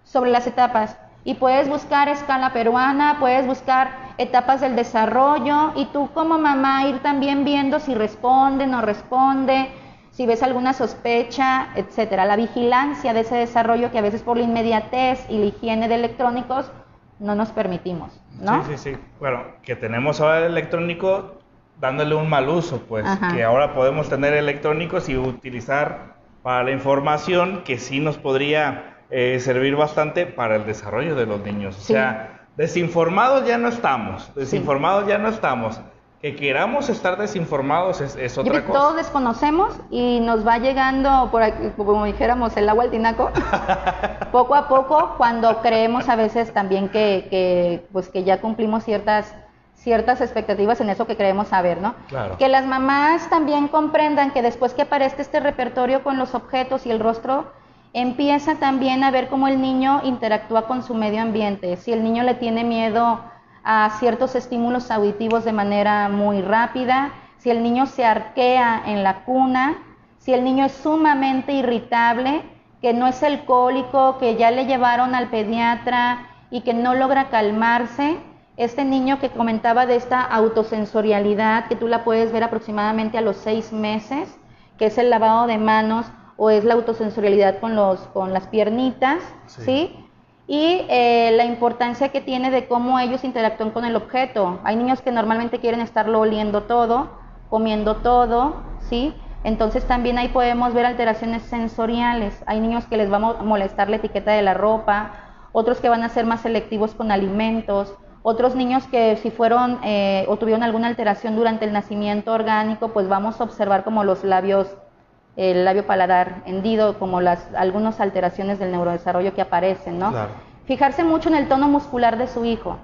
sobre las etapas. Y puedes buscar escala peruana, puedes buscar etapas del desarrollo, y tú como mamá ir también viendo si responde, no responde, si ves alguna sospecha, etcétera. La vigilancia de ese desarrollo que a veces por la inmediatez y la higiene de electrónicos no nos permitimos, ¿no? Sí. Bueno, que tenemos ahora el electrónico dándole un mal uso, pues, que ahora podemos tener electrónicos y utilizar para la información que sí nos podría servir bastante para el desarrollo de los niños. Sí. O sea, desinformados ya no estamos, Que queramos estar desinformados es Yo otra creo que cosa. todos desconocemos y nos va llegando, por aquí, como dijéramos, el agua al tinaco, poco a poco, cuando creemos a veces también pues que ya cumplimos ciertas expectativas en eso que creemos saber, ¿no? Claro. Que las mamás también comprendan que después que aparece este repertorio con los objetos y el rostro, empieza también a ver cómo el niño interactúa con su medio ambiente. Si el niño le tiene miedo a ciertos estímulos auditivos de manera muy rápida, si el niño se arquea en la cuna, si el niño es sumamente irritable, que no es el cólico, que ya le llevaron al pediatra y que no logra calmarse. Este niño que comentaba de esta autosensorialidad, que tú la puedes ver aproximadamente a los 6 meses, que es el lavado de manos o es la autosensorialidad con las piernitas, ¿sí? Y la importancia que tiene de cómo ellos interactúan con el objeto. Hay niños que normalmente quieren estarlo oliendo todo, comiendo todo, ¿sí? Entonces también ahí podemos ver alteraciones sensoriales. Hay niños que les va a molestar la etiqueta de la ropa, otros que van a ser más selectivos con alimentos, otros niños que si fueron o tuvieron alguna alteración durante el nacimiento orgánico, pues vamos a observar como los labios, el labio paladar hendido, como algunas alteraciones del neurodesarrollo que aparecen, ¿no? Claro. Fijarse mucho en el tono muscular de su hijo,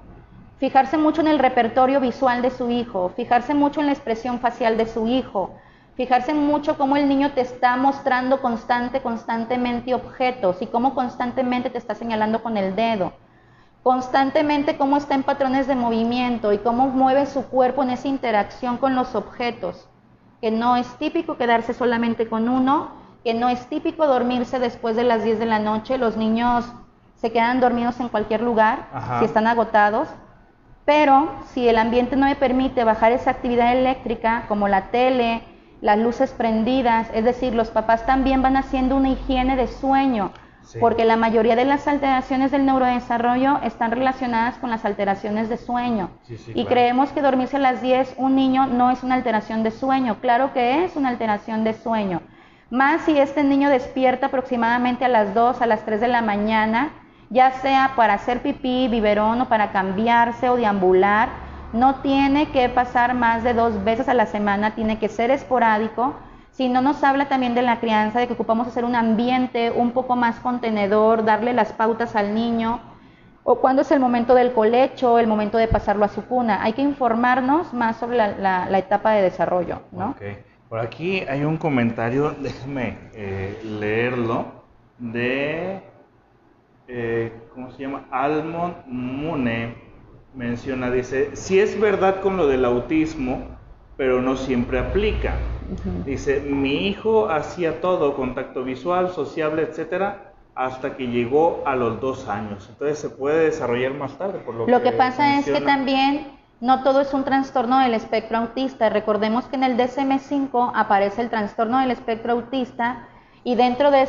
fijarse mucho en el repertorio visual de su hijo, fijarse mucho en la expresión facial de su hijo, fijarse mucho cómo el niño te está mostrando constantemente objetos y cómo constantemente te está señalando con el dedo, constantemente cómo está en patrones de movimiento y cómo mueve su cuerpo en esa interacción con los objetos. Que no es típico quedarse solamente con uno, que no es típico dormirse después de las 10 de la noche. Los niños se quedan dormidos en cualquier lugar, si están agotados, pero si el ambiente no me permite bajar esa actividad eléctrica, como la tele, las luces prendidas, es decir, los papás también van haciendo una higiene de sueño, porque la mayoría de las alteraciones del neurodesarrollo están relacionadas con las alteraciones de sueño. Y creemos que dormirse a las 10 un niño no es una alteración de sueño. Claro que es una alteración de sueño. Más si este niño despierta aproximadamente a las 2, a las 3 de la mañana, ya sea para hacer pipí, biberón o para cambiarse o deambular, no tiene que pasar más de 2 veces a la semana, tiene que ser esporádico. Si no, nos habla también de la crianza, de que ocupamos hacer un ambiente un poco más contenedor, darle las pautas al niño, o cuándo es el momento del colecho, el momento de pasarlo a su cuna. Hay que informarnos más sobre la etapa de desarrollo, ¿no? Okay. Por aquí hay un comentario, déjame leerlo, de, ¿cómo se llama? Almond Mune menciona, dice, sí es verdad con lo del autismo, pero no siempre aplica. Dice, mi hijo hacía todo, contacto visual, sociable, etcétera, hasta que llegó a los 2 años. Entonces se puede desarrollar más tarde. Por lo que pasa menciona. Es que también no todo es un trastorno del espectro autista. Recordemos que en el DSM-5 aparece el trastorno del espectro autista y dentro de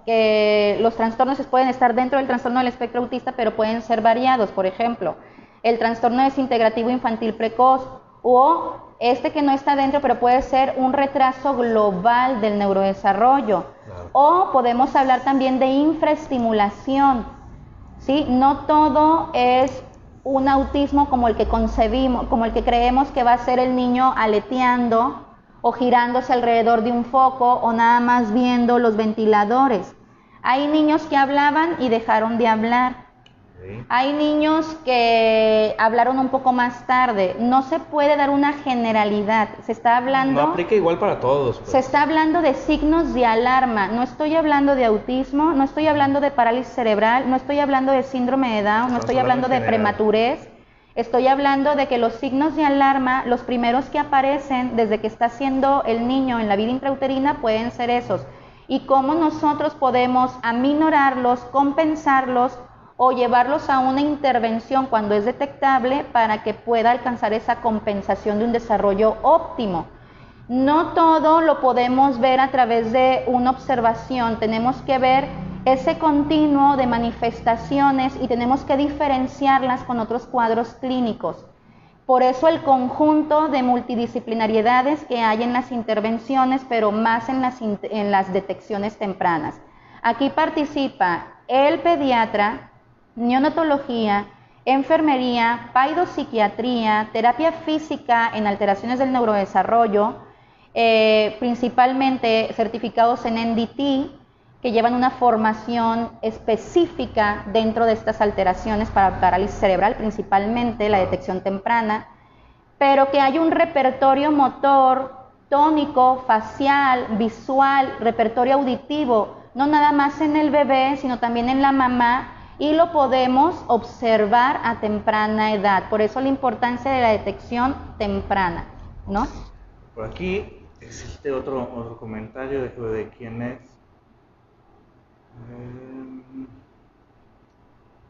que los trastornos pueden estar dentro del trastorno del espectro autista, pero pueden ser variados. Por ejemplo, el trastorno desintegrativo infantil precoz o que no está dentro, pero puede ser un retraso global del neurodesarrollo. Claro. O podemos hablar también de infraestimulación, ¿sí? No todo es un autismo como el que concebimos, como el que creemos que va a ser el niño aleteando o girándose alrededor de un foco o nada más viendo los ventiladores. Hay niños que hablaban y dejaron de hablar. Hay niños que hablaron un poco más tarde. No se puede dar una generalidad. Se está hablando... No aplica igual para todos. Pues. Se está hablando de signos de alarma. No estoy hablando de autismo, no estoy hablando de parálisis cerebral, no estoy hablando de síndrome de Down, no estoy hablando de prematurez. Estoy hablando de que los signos de alarma, los primeros que aparecen desde que está siendo el niño en la vida intrauterina, pueden ser esos. Y cómo nosotros podemos aminorarlos, compensarlos, o llevarlos a una intervención cuando es detectable para que pueda alcanzar esa compensación de un desarrollo óptimo. No todo lo podemos ver a través de una observación, tenemos que ver ese continuo de manifestaciones y tenemos que diferenciarlas con otros cuadros clínicos. Por eso el conjunto de multidisciplinariedades que hay en las intervenciones, pero más en las detecciones tempranas. Aquí participa el pediatra, neonatología, enfermería, paidopsiquiatría, terapia física en alteraciones del neurodesarrollo, principalmente certificados en NDT, que llevan una formación específica dentro de estas alteraciones para parálisis cerebral, principalmente la detección temprana, pero que hay un repertorio motor, tónico, facial, visual, repertorio auditivo, no nada más en el bebé, sino también en la mamá, y lo podemos observar a temprana edad. Por eso la importancia de la detección temprana, ¿no? Por aquí existe otro comentario de quién es.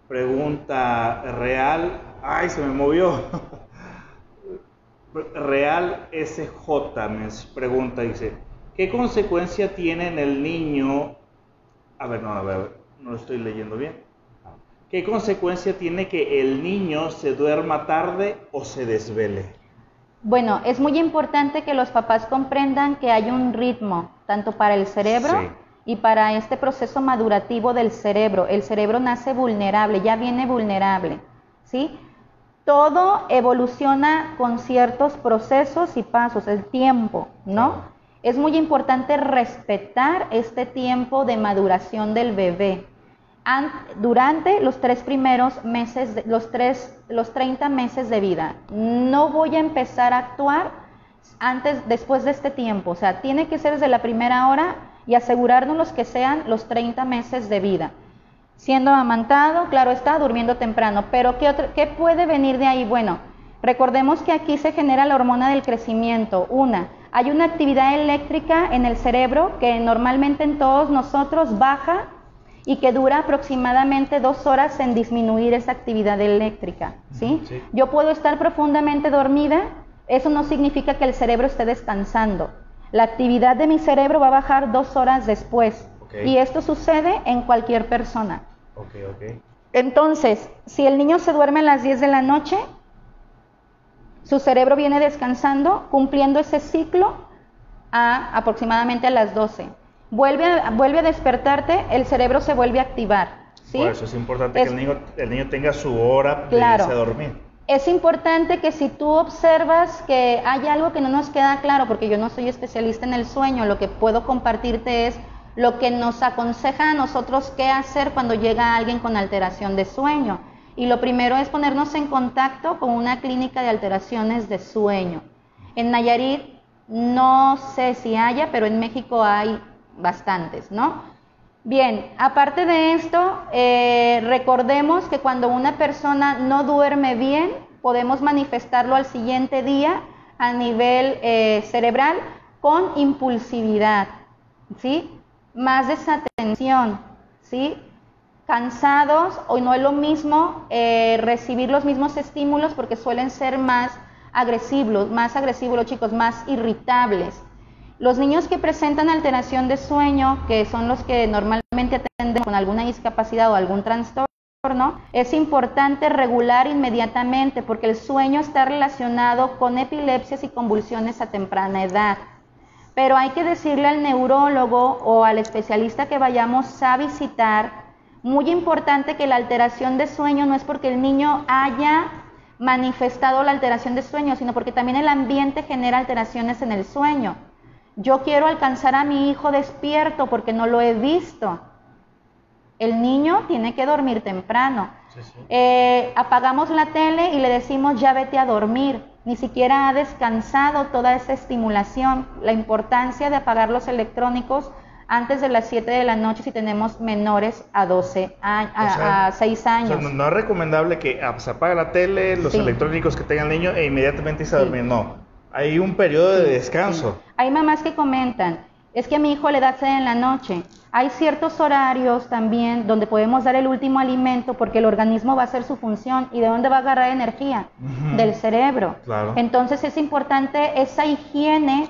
Pregunta real. Ay, se me movió. Real SJ me pregunta, dice, ¿qué consecuencia tiene en el niño? A ver, no lo estoy leyendo bien. ¿Qué consecuencia tiene que el niño se duerma tarde o se desvele? Bueno, es muy importante que los papás comprendan que hay un ritmo, tanto para el cerebro y para este proceso madurativo del cerebro. El cerebro nace vulnerable, ya viene vulnerable, ¿sí? Todo evoluciona con ciertos procesos y pasos, el tiempo, ¿no? Es muy importante respetar este tiempo de maduración del bebé. Durante los 3 primeros meses, los 30 meses de vida. No voy a empezar a actuar después de este tiempo. O sea, tiene que ser desde la primera hora y asegurarnos que sean los 30 meses de vida. Siendo amamantado, claro está, durmiendo temprano. Pero ¿qué puede venir de ahí? Bueno, recordemos que aquí se genera la hormona del crecimiento. Hay una actividad eléctrica en el cerebro que normalmente en todos nosotros baja y que dura aproximadamente 2 horas en disminuir esa actividad eléctrica, ¿sí? Sí. Yo puedo estar profundamente dormida, eso no significa que el cerebro esté descansando. La actividad de mi cerebro va a bajar 2 horas después, y esto sucede en cualquier persona. Entonces, si el niño se duerme a las 10 de la noche, su cerebro viene descansando, cumpliendo ese ciclo aproximadamente a las 12. Vuelve a despertarte, el cerebro se vuelve a activar, ¿sí? Por eso es importante que el niño tenga su hora de irse a dormir. Es importante que si tú observas que hay algo que no nos queda claro, porque yo no soy especialista en el sueño, lo que puedo compartirte es lo que nos aconseja a nosotros qué hacer cuando llega alguien con alteración de sueño. Y lo primero es ponernos en contacto con una clínica de alteraciones de sueño. En Nayarit no sé si haya, pero en México hay bastantes, ¿no? Bien, aparte de esto, recordemos que cuando una persona no duerme bien, podemos manifestarlo al siguiente día a nivel cerebral con impulsividad, ¿sí? Más desatención, ¿sí? Cansados, o no es lo mismo recibir los mismos estímulos porque suelen ser más agresivos los chicos, más irritables. Los niños que presentan alteración de sueño, que son los que normalmente atendemos con alguna discapacidad o algún trastorno, es importante regular inmediatamente porque el sueño está relacionado con epilepsias y convulsiones a temprana edad. Pero hay que decirle al neurólogo o al especialista que vayamos a visitar, muy importante que la alteración de sueño no es porque el niño haya manifestado la alteración de sueño, sino porque también el ambiente genera alteraciones en el sueño. Yo quiero alcanzar a mi hijo despierto porque no lo he visto. El niño tiene que dormir temprano. Apagamos la tele y le decimos ya vete a dormir. Ni siquiera ha descansado toda esa estimulación. La importancia de apagar los electrónicos antes de las 7 de la noche si tenemos menores a 6 años. O sea, no es recomendable que se apague la tele, los electrónicos que tenga el niño e inmediatamente irse a dormir. No. Hay un periodo de descanso. Hay mamás que comentan, es que a mi hijo le da sed en la noche. Hay ciertos horarios también donde podemos dar el último alimento porque el organismo va a hacer su función. ¿Y de dónde va a agarrar energía? Del cerebro. Claro. Entonces es importante esa higiene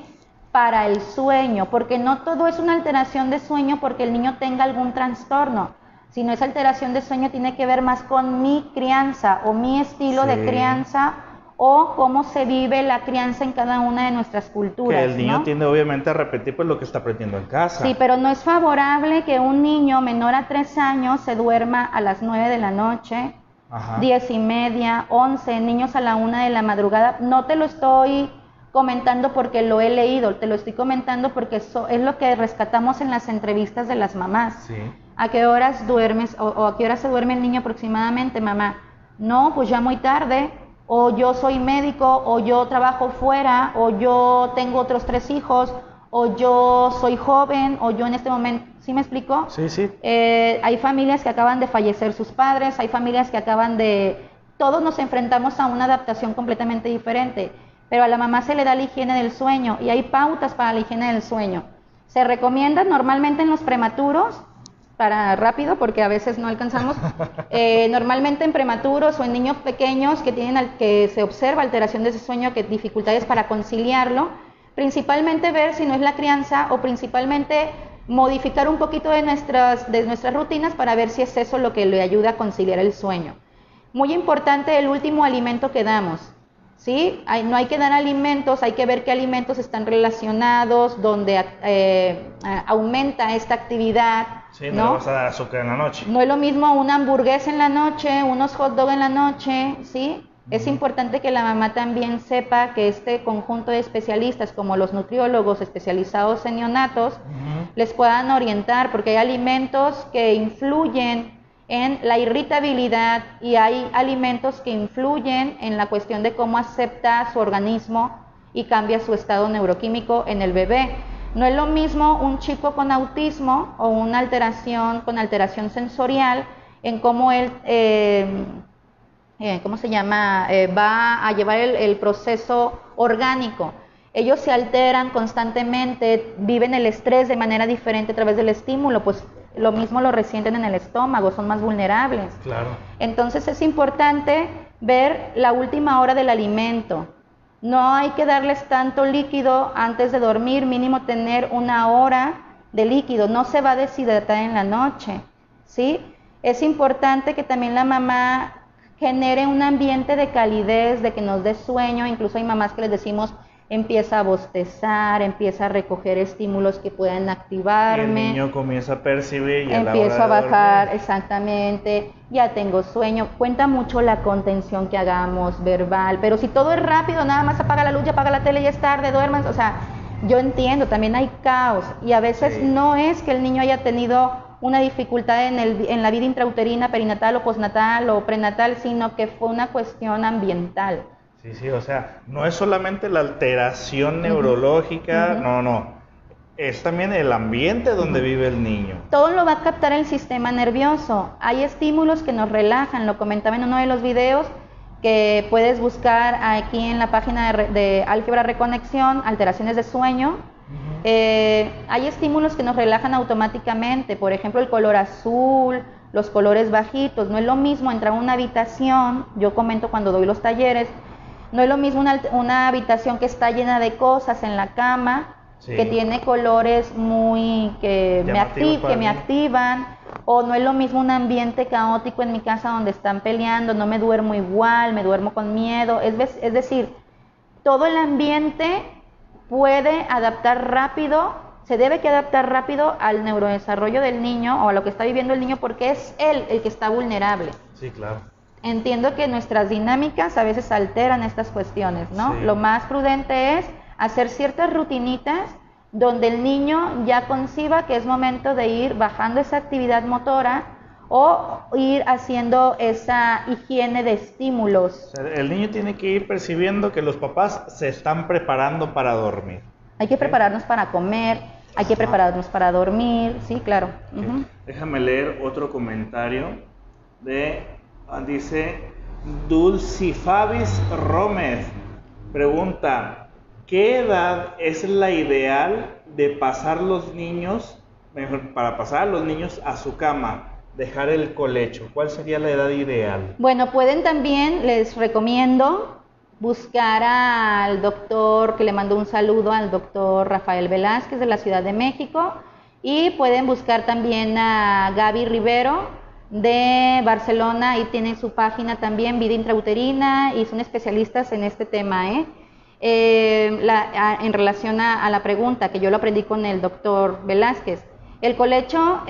para el sueño, porque no todo es una alteración de sueño porque el niño tenga algún trastorno, sino esa alteración de sueño tiene que ver más con mi crianza o mi estilo de crianza o cómo se vive la crianza en cada una de nuestras culturas. Que el niño tiende obviamente a repetir pues lo que está aprendiendo en casa. Sí, pero no es favorable que un niño menor a 3 años se duerma a las 9 de la noche, Ajá. 10:30, 11, niños a la 1 de la madrugada. No te lo estoy comentando porque lo he leído, te lo estoy comentando porque es lo que rescatamos en las entrevistas de las mamás. Sí. ¿A qué horas duermes o a qué hora se duerme el niño aproximadamente, mamá? No, pues ya muy tarde, o yo soy médico, o yo trabajo fuera, o yo tengo otros 3 hijos, o yo soy joven, o yo en este momento, ¿sí me explico? Sí, sí. Hay familias que acaban de fallecer sus padres, hay familias que todos nos enfrentamos a una adaptación completamente diferente, pero a la mamá se le da la higiene del sueño y hay pautas para la higiene del sueño. Se recomienda normalmente en los prematuros, para rápido porque a veces no alcanzamos, normalmente en prematuros o en niños pequeños que se observa alteración de ese sueño, que dificultades para conciliarlo, principalmente ver si no es la crianza o principalmente modificar un poquito de nuestras rutinas para ver si es eso lo que le ayuda a conciliar el sueño. Muy importante el último alimento que damos, ¿sí? No hay que dar alimentos, hay que ver qué alimentos están relacionados, donde aumenta esta actividad. Sí, no le vas a dar azúcar en la noche. No es lo mismo una hamburguesa en la noche, unos hot dog en la noche, ¿sí? Es importante que la mamá también sepa que este conjunto de especialistas, como los nutriólogos especializados en neonatos, les puedan orientar, porque hay alimentos que influyen en la irritabilidad y hay alimentos que influyen en la cuestión de cómo acepta su organismo y cambia su estado neuroquímico en el bebé. No es lo mismo un chico con autismo o una alteración con alteración sensorial en cómo él, va a llevar el proceso orgánico. Ellos se alteran constantemente, viven el estrés de manera diferente a través del estímulo, pues lo mismo lo resienten en el estómago, son más vulnerables. Claro. Entonces es importante ver la última hora del alimento. No hay que darles tanto líquido antes de dormir, mínimo tener 1 hora de líquido, no se va a deshidratar en la noche, ¿sí? Es importante que también la mamá genere un ambiente de calidez, de que nos dé sueño. Incluso hay mamás que les decimos, empieza a bostezar, empieza a recoger estímulos que puedan activarme. Y el niño comienza a percibir y empiezo a bajar, exactamente, ya tengo sueño. Cuenta mucho la contención que hagamos verbal, pero si todo es rápido, nada más apaga la luz, ya apaga la tele, ya es tarde, duermas, o sea, yo entiendo, también hay caos y a veces no es que el niño haya tenido una dificultad en la vida intrauterina, perinatal o postnatal o prenatal, sino que fue una cuestión ambiental. Sí, sí, o sea, no es solamente la alteración neurológica, no, es también el ambiente donde vive el niño. Todo lo va a captar el sistema nervioso. Hay estímulos que nos relajan, lo comentaba en uno de los videos que puedes buscar aquí en la página de Álgebra Reconexión, alteraciones de sueño. Hay estímulos que nos relajan automáticamente, por ejemplo el color azul, los colores bajitos. No es lo mismo entrar a una habitación, yo comento cuando doy los talleres, no es lo mismo una habitación que está llena de cosas en la cama, que tiene colores que me activan, o no es lo mismo un ambiente caótico en mi casa donde están peleando, no me duermo igual, me duermo con miedo. Es decir, todo el ambiente puede adaptar rápido, se debe que adaptar rápido al neurodesarrollo del niño o a lo que está viviendo el niño, porque es él el que está vulnerable. Sí, claro. Entiendo que nuestras dinámicas a veces alteran estas cuestiones, ¿no? Sí. Lo más prudente es hacer ciertas rutinitas donde el niño ya conciba que es momento de ir bajando esa actividad motora o ir haciendo esa higiene de estímulos. O sea, el niño tiene que ir percibiendo que los papás se están preparando para dormir. Hay que prepararnos para comer, hay que prepararnos para dormir, sí, claro. Déjame leer otro comentario dice Dulcifabis Rómez, pregunta, ¿qué edad es la ideal para pasar a los niños a su cama, dejar el colecho? ¿Cuál sería la edad ideal? Bueno, pueden también, les recomiendo buscar al doctor, que le mando un saludo, al doctor Rafael Velázquez de la Ciudad de México, y pueden buscar también a Gaby Rivero de Barcelona, y tienen su página también, Vida Intrauterina, y son especialistas en este tema, en relación a la pregunta, que yo lo aprendí con el doctor Velázquez. El colecho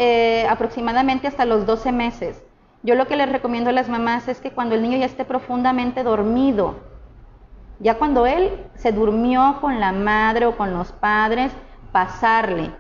aproximadamente hasta los 12 meses. Yo lo que les recomiendo a las mamás es que cuando el niño ya esté profundamente dormido, ya cuando él se durmió con la madre o con los padres, pasarle.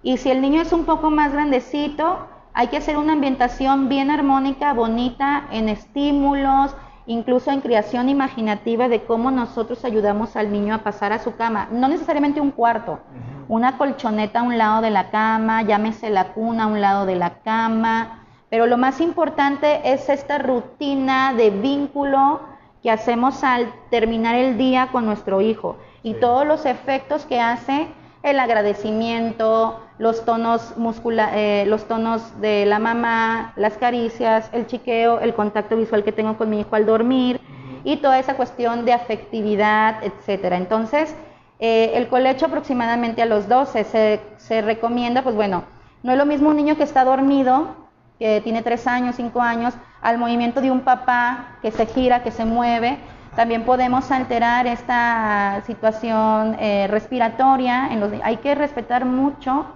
Y si el niño es un poco más grandecito, hay que hacer una ambientación bien armónica, bonita, en estímulos, incluso en creación imaginativa de cómo nosotros ayudamos al niño a pasar a su cama. No necesariamente un cuarto, una colchoneta a un lado de la cama, llámese la cuna a un lado de la cama, pero lo más importante es esta rutina de vínculo que hacemos al terminar el día con nuestro hijo y todos los efectos que hace el agradecimiento, los tonos los tonos de la mamá, las caricias, el chiqueo, el contacto visual que tengo con mi hijo al dormir y toda esa cuestión de afectividad, etcétera. Entonces, el colecho aproximadamente a los 12 se recomienda, pues bueno, no es lo mismo un niño que está dormido, que tiene 3 años, 5 años, al movimiento de un papá que se gira, que se mueve. También podemos alterar esta situación respiratoria. Hay que respetar mucho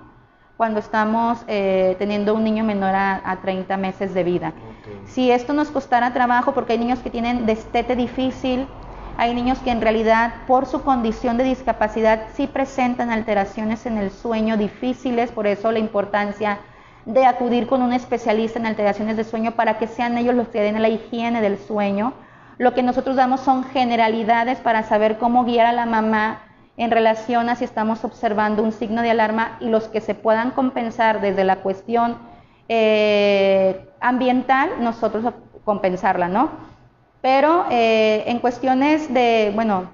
cuando estamos teniendo un niño menor a 30 meses de vida. Okay. Si esto nos costara trabajo, porque hay niños que tienen destete difícil, hay niños que en realidad por su condición de discapacidad sí presentan alteraciones en el sueño difíciles, por eso la importancia de acudir con un especialista en alteraciones de sueño para que sean ellos los que den la higiene del sueño. Lo que nosotros damos son generalidades para saber cómo guiar a la mamá en relación a si estamos observando un signo de alarma y los que se puedan compensar desde la cuestión ambiental, nosotros compensarla, ¿no? Pero en cuestiones de, bueno,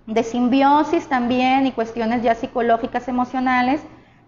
de simbiosis también y cuestiones ya psicológicas, emocionales,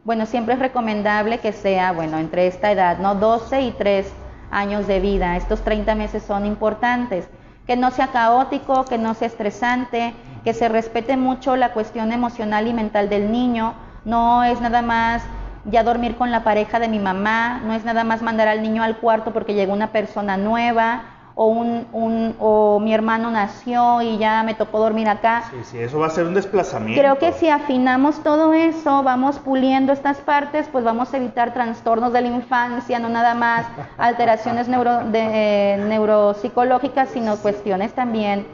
bueno, siempre es recomendable que sea, bueno, entre esta edad, ¿no? 12 y 3 años de vida. Estos 30 meses son importantes. Que no sea caótico, que no sea estresante, que se respete mucho la cuestión emocional y mental del niño. No es nada más ya dormir con la pareja de mi mamá, no es nada más mandar al niño al cuarto porque llegó una persona nueva, o mi hermano nació y ya me tocó dormir acá. Sí, eso va a ser un desplazamiento. Creo que si afinamos todo eso, vamos puliendo estas partes, pues vamos a evitar trastornos de la infancia, no nada más alteraciones neuropsicológicas, sino cuestiones también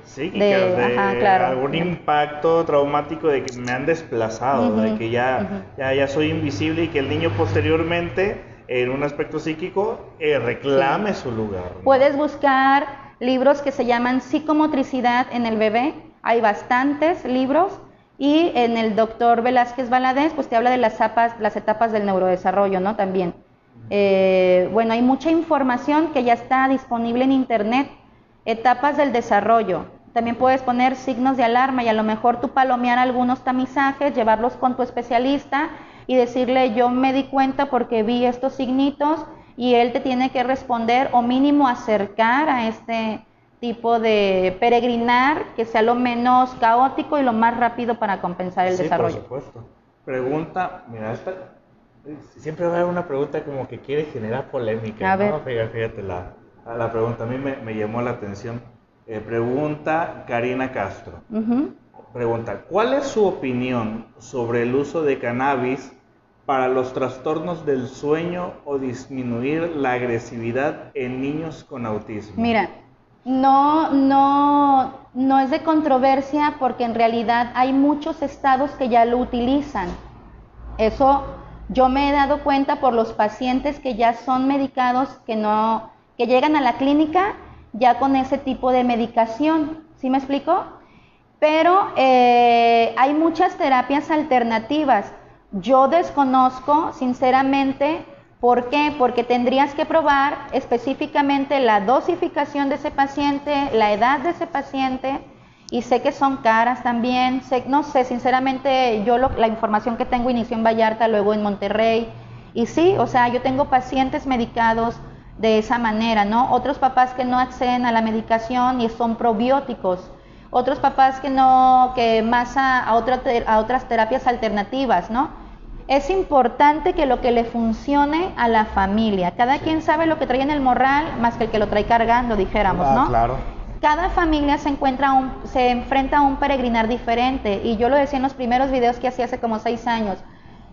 algún impacto traumático de que me han desplazado, de que ya soy invisible y que el niño posteriormente en un aspecto psíquico reclame su lugar, ¿no? Puedes buscar libros que se llaman psicomotricidad en el bebé, hay bastantes libros, y en el doctor Velázquez Valadez pues te habla de las etapas del neurodesarrollo, ¿no? También. Bueno, hay mucha información que ya está disponible en internet, etapas del desarrollo. También puedes poner signos de alarma y a lo mejor tú palomear algunos tamizajes, llevarlos con tu especialista y decirle, yo me di cuenta porque vi estos signitos, y él te tiene que responder o mínimo acercar a este tipo de peregrinar que sea lo menos caótico y lo más rápido para compensar el desarrollo. Por supuesto. Pregunta, mira, siempre va a haber una pregunta como que quiere generar polémica, a ¿no? ver. Fíjate la pregunta, a mí me llamó la atención. Pregunta Karina Castro. Pregunta, ¿cuál es su opinión sobre el uso de cannabis para los trastornos del sueño o disminuir la agresividad en niños con autismo? Mira, no es de controversia porque en realidad hay muchos estados que ya lo utilizan. Eso yo me he dado cuenta por los pacientes que ya son medicados, que llegan a la clínica ya con ese tipo de medicación. ¿Sí me explico? Pero hay muchas terapias alternativas. Yo desconozco, sinceramente, ¿por qué? Porque tendrías que probar específicamente la dosificación de ese paciente, la edad de ese paciente, y sé que son caras también. No sé, sinceramente, yo la información que tengo inició en Vallarta, luego en Monterrey, y sí, o sea, yo tengo pacientes medicados de esa manera, ¿no? Otros papás que no acceden a la medicación y son probióticos. Otros papás que más a otras terapias alternativas, ¿no? Es importante que lo que le funcione a la familia. Cada quien sabe lo que trae en el morral más que el que lo trae cargando, dijéramos, ¿no? Claro. Cada familia se enfrenta a un peregrinar diferente, y yo lo decía en los primeros videos que hacía hace como 6 años.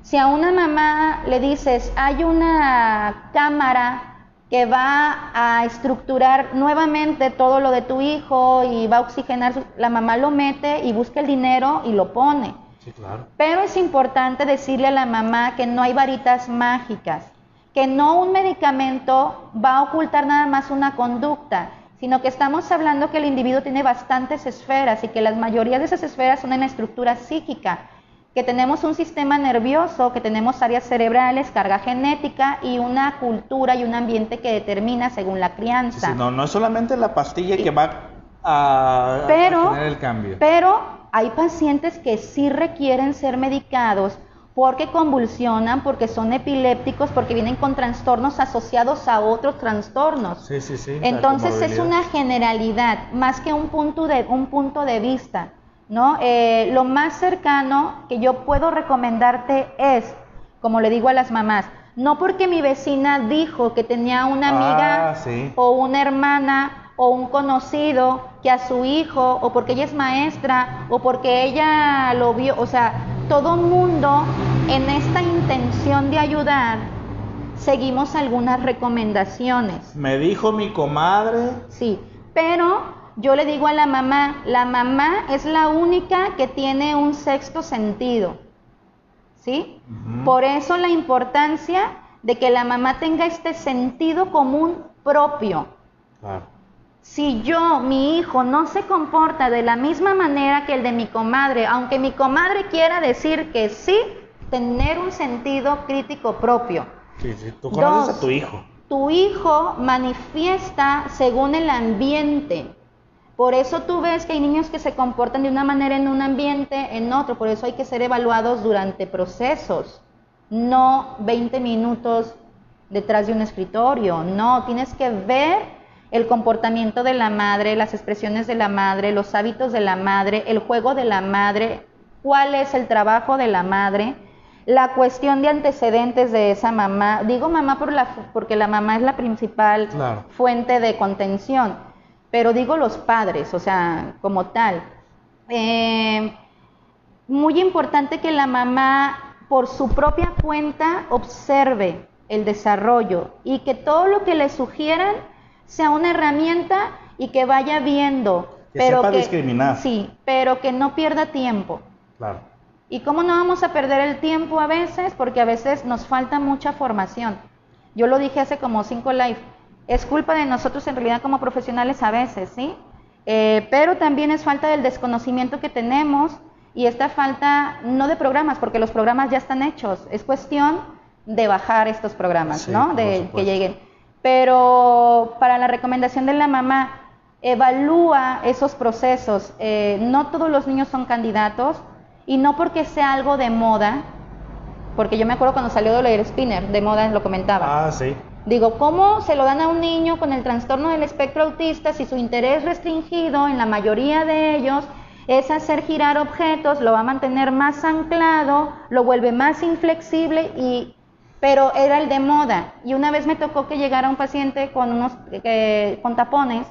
Si a una mamá le dices, hay una cámara que va a estructurar nuevamente todo lo de tu hijo y va a oxigenar, la mamá lo mete y busca el dinero y lo pone. Sí, claro. Pero es importante decirle a la mamá que no hay varitas mágicas, que no un medicamento va a ocultar nada más una conducta, sino que estamos hablando que el individuo tiene bastantes esferas y que la mayoría de esas esferas son en la estructura psíquica, que tenemos un sistema nervioso, que tenemos áreas cerebrales, carga genética y una cultura y un ambiente que determina según la crianza. Sí, no es solamente la pastilla que va a tener el cambio. Pero hay pacientes que sí requieren ser medicados porque convulsionan, porque son epilépticos, porque vienen con trastornos asociados a otros trastornos. Sí. Entonces es una generalidad, más que un punto de vista, ¿no? Lo más cercano que yo puedo recomendarte es, como le digo a las mamás, no porque mi vecina dijo que tenía una amiga o una hermana o un conocido que a su hijo, o porque ella es maestra, o porque ella lo vio, o sea, todo mundo en esta intención de ayudar, seguimos algunas recomendaciones. Me dijo mi comadre. Sí, pero yo le digo a la mamá es la única que tiene un sexto sentido, ¿sí? Por eso la importancia de que la mamá tenga este sentido común propio. Claro. Si mi hijo no se comporta de la misma manera que el de mi comadre, aunque mi comadre quiera decir que sí, tener un sentido crítico propio. Sí, tú conoces a tu hijo. Tu hijo manifiesta según el ambiente. Por eso tú ves que hay niños que se comportan de una manera en un ambiente, en otro. Por eso hay que ser evaluados durante procesos, no 20 minutos detrás de un escritorio. No, tienes que ver el comportamiento de la madre, las expresiones de la madre, los hábitos de la madre, el juego de la madre, cuál es el trabajo de la madre, la cuestión de antecedentes de esa mamá. Digo mamá porque la mamá es la principal fuente de contención, pero digo los padres, o sea, como tal. Muy importante que la mamá, por su propia cuenta, observe el desarrollo y que todo lo que le sugieran sea una herramienta y que vaya viendo. Que sepa discriminar. Sí, pero que no pierda tiempo. Claro. ¿Y cómo no vamos a perder el tiempo a veces? Porque a veces nos falta mucha formación. Yo lo dije hace como 5 live. Es culpa de nosotros en realidad como profesionales a veces, ¿sí? Pero también es falta del desconocimiento que tenemos y esta falta no de programas, porque los programas ya están hechos. Es cuestión de bajar estos programas, ¿no? De que lleguen. Pero para la recomendación de la mamá, evalúa esos procesos. No todos los niños son candidatos y no porque sea algo de moda, porque yo me acuerdo cuando salió Dolores Spinner, de moda lo comentaba. Sí. Digo, ¿cómo se lo dan a un niño con el trastorno del espectro autista si su interés restringido en la mayoría de ellos es hacer girar objetos, lo va a mantener más anclado, lo vuelve más inflexible pero era el de moda? Y una vez me tocó que llegara un paciente con tapones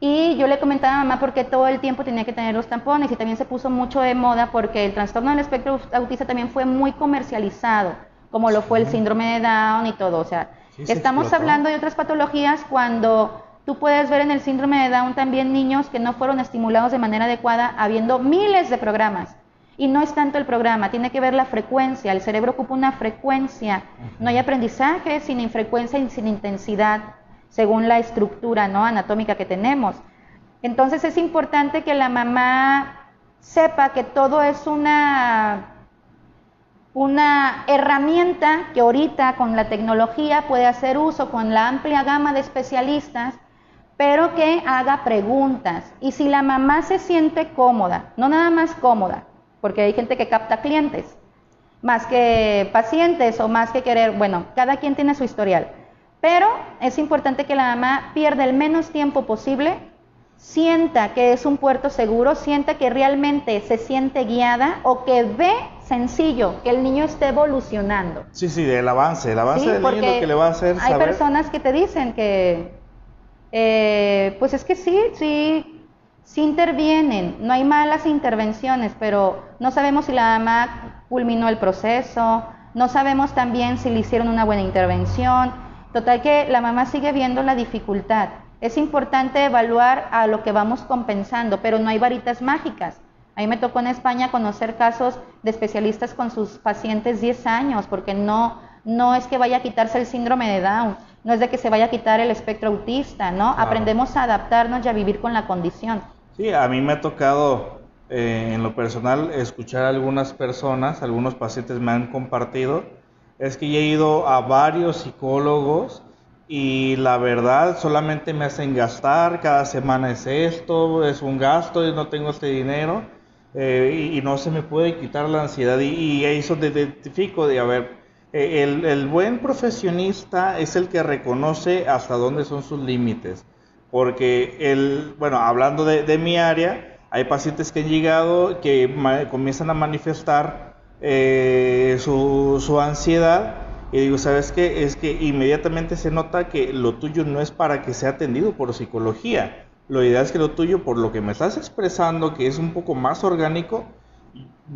y yo le comentaba a mamá porque todo el tiempo tenía que tener los tapones y también se puso mucho de moda porque el trastorno del espectro autista también fue muy comercializado, como lo fue el síndrome de Down y todo. O sea, estamos hablando de otras patologías cuando tú puedes ver en el síndrome de Down también niños que no fueron estimulados de manera adecuada, habiendo miles de programas. Y no es tanto el programa, tiene que ver la frecuencia. El cerebro ocupa una frecuencia. No hay aprendizaje sin frecuencia y sin intensidad, según la estructura, ¿no?, anatómica que tenemos. Entonces es importante que la mamá sepa que todo es una herramienta que ahorita con la tecnología puede hacer uso con la amplia gama de especialistas, pero que haga preguntas. Y si la mamá se siente cómoda, no nada más cómoda, porque hay gente que capta clientes, más que pacientes o más que querer, bueno, cada quien tiene su historial, pero es importante que la mamá pierda el menos tiempo posible, sienta que es un puerto seguro, sienta que realmente se siente guiada o que ve sencillo que el niño esté evolucionando. Sí, el avance del niño lo que le va a hacer saber. Hay personas que te dicen que, pues es que sí intervienen, no hay malas intervenciones, pero no sabemos si la mamá culminó el proceso, no sabemos también si le hicieron una buena intervención, Total que la mamá sigue viendo la dificultad. Es importante evaluar a lo que vamos compensando, pero no hay varitas mágicas. A mí me tocó en España conocer casos de especialistas con sus pacientes 10 años, porque no es que vaya a quitarse el síndrome de Down, no es de que se vaya a quitar el espectro autista, ¿no? Claro. Aprendemos a adaptarnos y a vivir con la condición. Sí, a mí me ha tocado en lo personal escuchar a algunas personas, algunos pacientes me han compartido, es que ya he ido a varios psicólogos y la verdad solamente me hacen gastar, cada semana es esto, es un gasto y no tengo este dinero y no se me puede quitar la ansiedad y ahí es donde identifico de, a ver, el buen profesionista es el que reconoce hasta dónde son sus límites, porque bueno, hablando de mi área, hay pacientes que han llegado que comienzan a manifestar su ansiedad y digo, ¿sabes qué? Es que inmediatamente se nota que lo tuyo no es para que sea atendido por psicología. Lo ideal es que lo tuyo, por lo que me estás expresando, que es un poco más orgánico,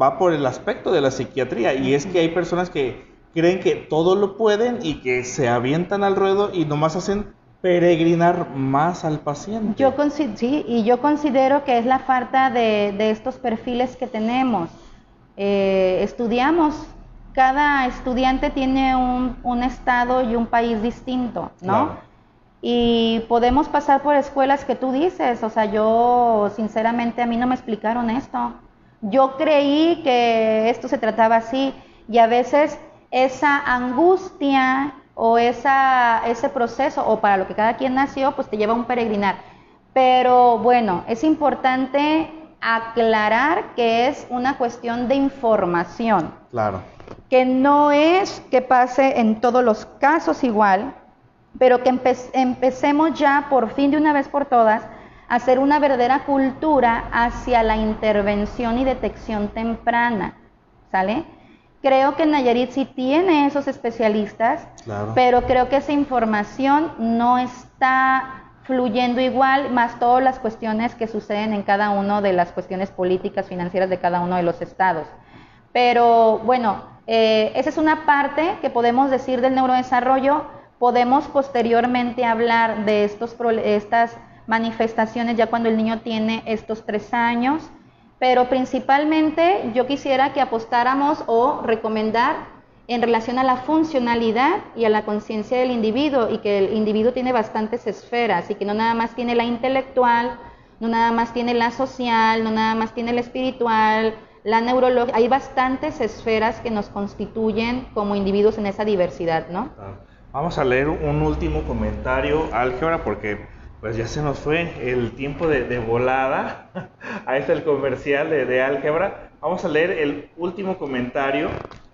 va por el aspecto de la psiquiatría. Y es que hay personas que creen que todo lo pueden y que se avientan al ruedo y nomás hacen peregrinar más al paciente. Yo considero que es la falta de estos perfiles que tenemos. Estudiamos, cada estudiante tiene un estado y un país distinto, ¿no? Claro. Y podemos pasar por escuelas que tú dices, o sea, yo sinceramente a mí no me explicaron esto. Yo creí que esto se trataba así y a veces esa angustia o ese proceso, o para lo que cada quien nació, pues te lleva a un peregrinar. Pero bueno, es importante aclarar que es una cuestión de información. Claro. Que no es que pase en todos los casos igual, pero que empecemos ya por fin de una vez por todas a hacer una verdadera cultura hacia la intervención y detección temprana, ¿sale? Creo que Nayarit sí tiene esos especialistas, claro, pero creo que esa información no está fluyendo igual, más todas las cuestiones que suceden en cada una de las cuestiones políticas, financieras de cada uno de los estados. Pero bueno, esa es una parte que podemos decir del neurodesarrollo. Podemos posteriormente hablar de estas manifestaciones ya cuando el niño tiene estos 3 años, pero principalmente yo quisiera que apostáramos o recomendar en relación a la funcionalidad y a la conciencia del individuo, y que el individuo tiene bastantes esferas y que no nada más tiene la intelectual, no nada más tiene la social, no nada más tiene la espiritual, la neurológica. Hay bastantes esferas que nos constituyen como individuos en esa diversidad, ¿no? Vamos a leer un último comentario, álgebra, porque pues ya se nos fue el tiempo de volada. Ahí está el comercial de álgebra. Vamos a leer el último comentario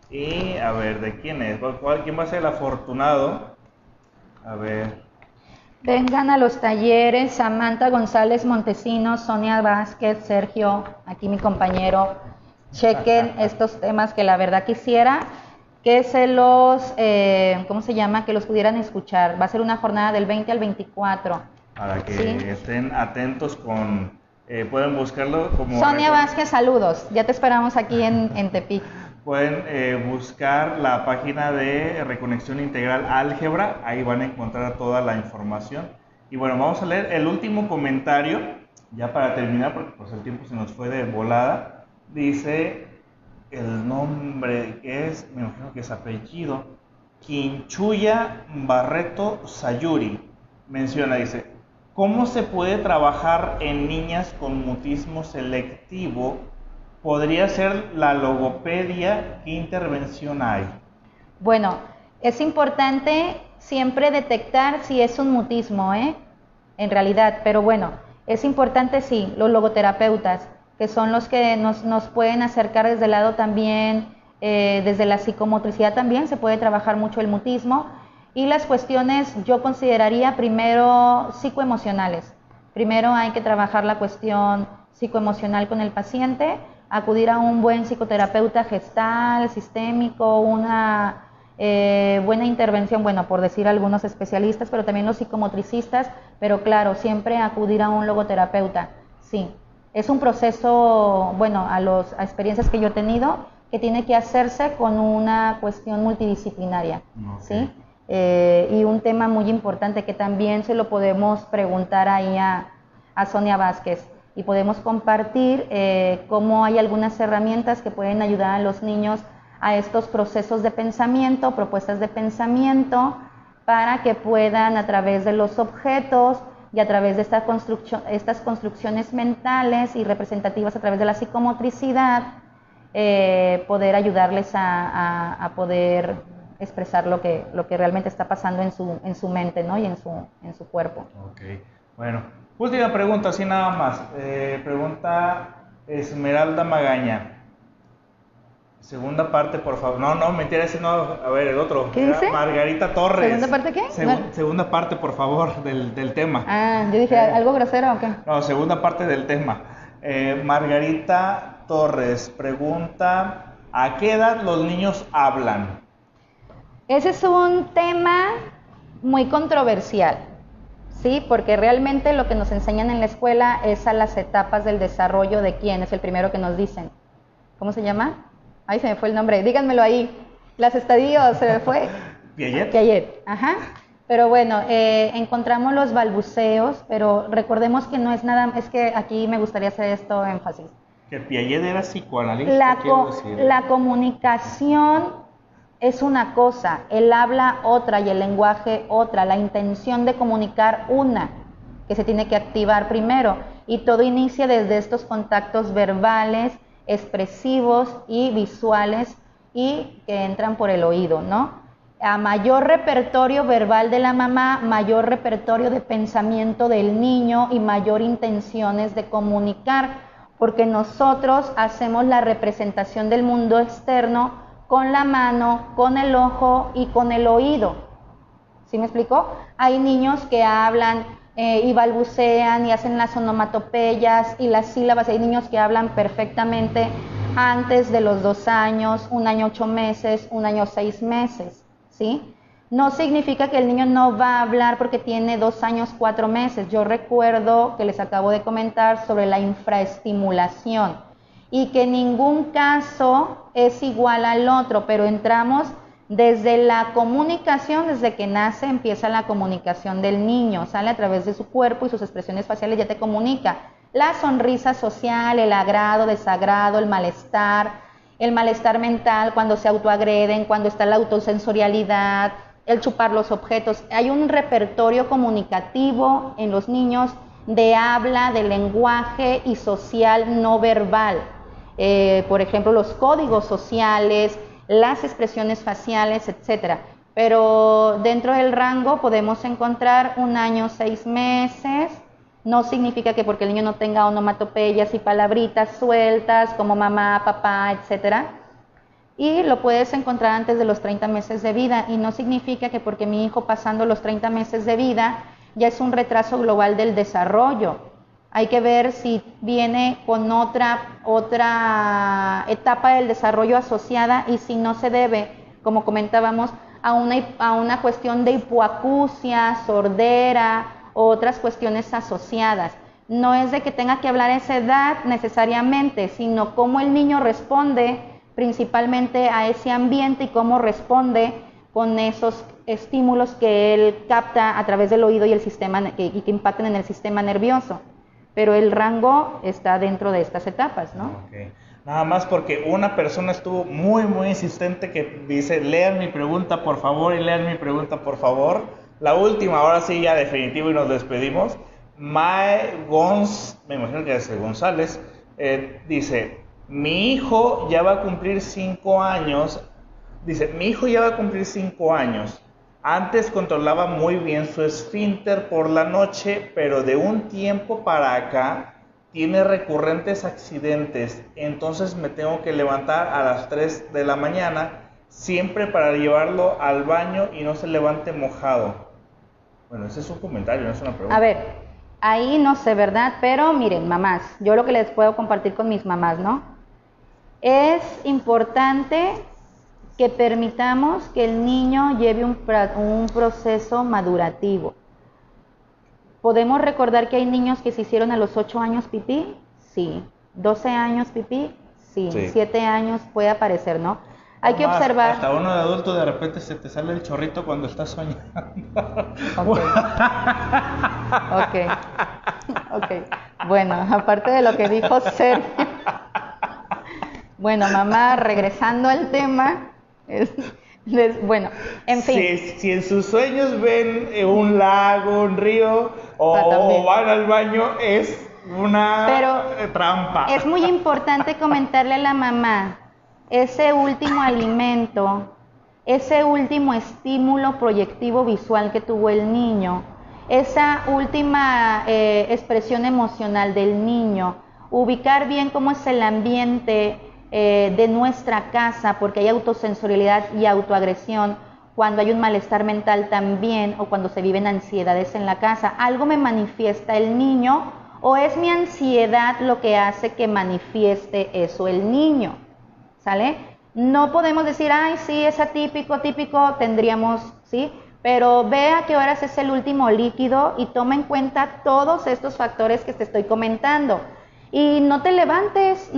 y a ver, ¿de quién es? ¿Quién va a ser el afortunado? A ver. Vengan a los talleres, Samantha González Montesinos, Sonia Vázquez, Sergio, aquí mi compañero. Chequen estos temas que la verdad quisiera que se los, ¿cómo se llama? Que los pudieran escuchar. Va a ser una jornada del 20 al 24. Para que estén atentos pueden buscarlo como... Sonia Vázquez, saludos. Ya te esperamos aquí en Tepic. Pueden buscar la página de Reconexión Integral Álgebra. Ahí van a encontrar toda la información. Y bueno, vamos a leer el último comentario, ya para terminar, porque pues el tiempo se nos fue de volada. Dice... el nombre es, me imagino que es apellido, Quinchuya Barreto Sayuri. Menciona, dice, ¿cómo se puede trabajar en niñas con mutismo selectivo? ¿Podría ser la logopedia? ¿Qué intervención hay? Bueno, es importante siempre detectar si es un mutismo, en realidad, pero bueno, es importante sí, los logoterapeutas, que son los que nos pueden acercar desde el lado también, desde la psicomotricidad también se puede trabajar mucho el mutismo, y las cuestiones yo consideraría primero psicoemocionales. Primero hay que trabajar la cuestión psicoemocional con el paciente, acudir a un buen psicoterapeuta gestal, sistémico, una buena intervención, bueno, por decir algunos especialistas, pero también los psicomotricistas, pero claro, siempre acudir a un logoterapeuta, sí. Es un proceso, bueno, a experiencias que yo he tenido, que tiene que hacerse con una cuestión multidisciplinaria, ¿sí? Y un tema muy importante que también se lo podemos preguntar ahí a Sonia Vázquez, y podemos compartir cómo hay algunas herramientas que pueden ayudar a los niños a estos procesos de pensamiento, propuestas de pensamiento, para que puedan, a través de los objetos y a través de estas construcciones mentales y representativas a través de la psicomotricidad, poder ayudarles a poder expresar lo que realmente está pasando en su mente, ¿no? Y en su cuerpo. Ok, bueno, última pregunta, así nada más. Pregunta Esmeralda Magaña. Segunda parte, por favor. No, mentira, ese no. A ver, el otro. ¿Qué dice? Margarita Torres. ¿Segunda parte qué? Segunda parte, por favor, del tema. Ah, yo dije, ¿algo grosero o qué? No, segunda parte del tema. Margarita Torres pregunta, ¿a qué edad los niños hablan? Ese es un tema muy controversial, ¿sí? Porque realmente lo que nos enseñan en la escuela es a las etapas del desarrollo de quién es el primero que nos dicen. ¿Cómo se llama? Ay, se me fue el nombre, díganmelo ahí. Las estadios, se me fue. Piaget. Piaget, ajá. Pero bueno, encontramos los balbuceos, pero recordemos que no es nada, es que aquí me gustaría hacer esto énfasis. Que Piaget era psicoanalista, quiero decir. La comunicación es una cosa, el habla otra y el lenguaje otra, la intención de comunicar una, que se tiene que activar primero, y todo inicia desde estos contactos verbales, expresivos y visuales, y que entran por el oído, ¿no? A mayor repertorio verbal de la mamá, mayor repertorio de pensamiento del niño y mayor intenciones de comunicar, porque nosotros hacemos la representación del mundo externo con la mano, con el ojo y con el oído. ¿Sí me explicó? Hay niños que hablan y balbucean y hacen las onomatopeyas y las sílabas. Hay niños que hablan perfectamente antes de los 2 años, 1 año 8 meses, 1 año 6 meses, ¿sí? No significa que el niño no va a hablar porque tiene 2 años 4 meses. Yo recuerdo que les acabo de comentar sobre la infraestimulación y que ningún caso es igual al otro, pero entramos desde la comunicación, desde que nace empieza la comunicación del niño, sale a través de su cuerpo y sus expresiones faciales ya te comunica. La sonrisa social, el agrado, desagrado, el malestar mental cuando se autoagreden, cuando está la autosensorialidad, el chupar los objetos. Hay un repertorio comunicativo en los niños de habla, de lenguaje y social no verbal. Por ejemplo, los códigos sociales, las expresiones faciales, etc. Pero dentro del rango podemos encontrar 1 año 6 meses. No significa que porque el niño no tenga onomatopeyas y palabritas sueltas como mamá, papá, etc. Y lo puedes encontrar antes de los 30 meses de vida. Y no significa que porque mi hijo pasando los 30 meses de vida ya es un retraso global del desarrollo. Hay que ver si viene con otra etapa del desarrollo asociada y si no se debe, como comentábamos, a una cuestión de hipoacusia, sordera o otras cuestiones asociadas. No es de que tenga que hablar a esa edad necesariamente, sino cómo el niño responde principalmente a ese ambiente y cómo responde con esos estímulos que él capta a través del oído y el sistema que impactan en el sistema nervioso. Pero el rango está dentro de estas etapas, ¿no? Okay. Nada más porque una persona estuvo muy insistente que dice, lean mi pregunta por favor y lean mi pregunta por favor. La última, ahora sí ya definitivo y nos despedimos. Mae me imagino que es González, dice, mi hijo ya va a cumplir 5 años. Dice, mi hijo ya va a cumplir 5 años. Antes controlaba muy bien su esfínter por la noche, pero de un tiempo para acá tiene recurrentes accidentes. Entonces me tengo que levantar a las 3 de la mañana, siempre para llevarlo al baño y no se levante mojado. Bueno, ese es un comentario, no es una pregunta. A ver, ahí no sé, ¿verdad? Pero miren, mamás, yo lo que les puedo compartir con mis mamás, ¿no? Es importante que permitamos que el niño lleve un proceso madurativo. ¿Podemos recordar que hay niños que se hicieron a los 8 años pipí? Sí. 12 años pipí? Sí. 7 años puede aparecer, ¿no? Hay que observar. Hasta uno de adulto de repente se te sale el chorrito cuando estás soñando. Ok. Bueno, aparte de lo que dijo Sergio. Bueno, mamá, regresando al tema. Bueno, en fin. Si en sus sueños ven un lago, un río o van al baño, es una trampa. Es muy importante comentarle a la mamá ese último alimento, ese último estímulo proyectivo visual que tuvo el niño, esa última expresión emocional del niño, ubicar bien cómo es el ambiente de nuestra casa, porque hay autosensorialidad y autoagresión, cuando hay un malestar mental también, o cuando se viven ansiedades en la casa. Algo me manifiesta el niño, o es mi ansiedad lo que hace que manifieste eso el niño, ¿sale? No podemos decir, ay, sí, es atípico, típico, tendríamos, ¿sí? Pero ve a qué horas es el último líquido y toma en cuenta todos estos factores que te estoy comentando. Y no te levantes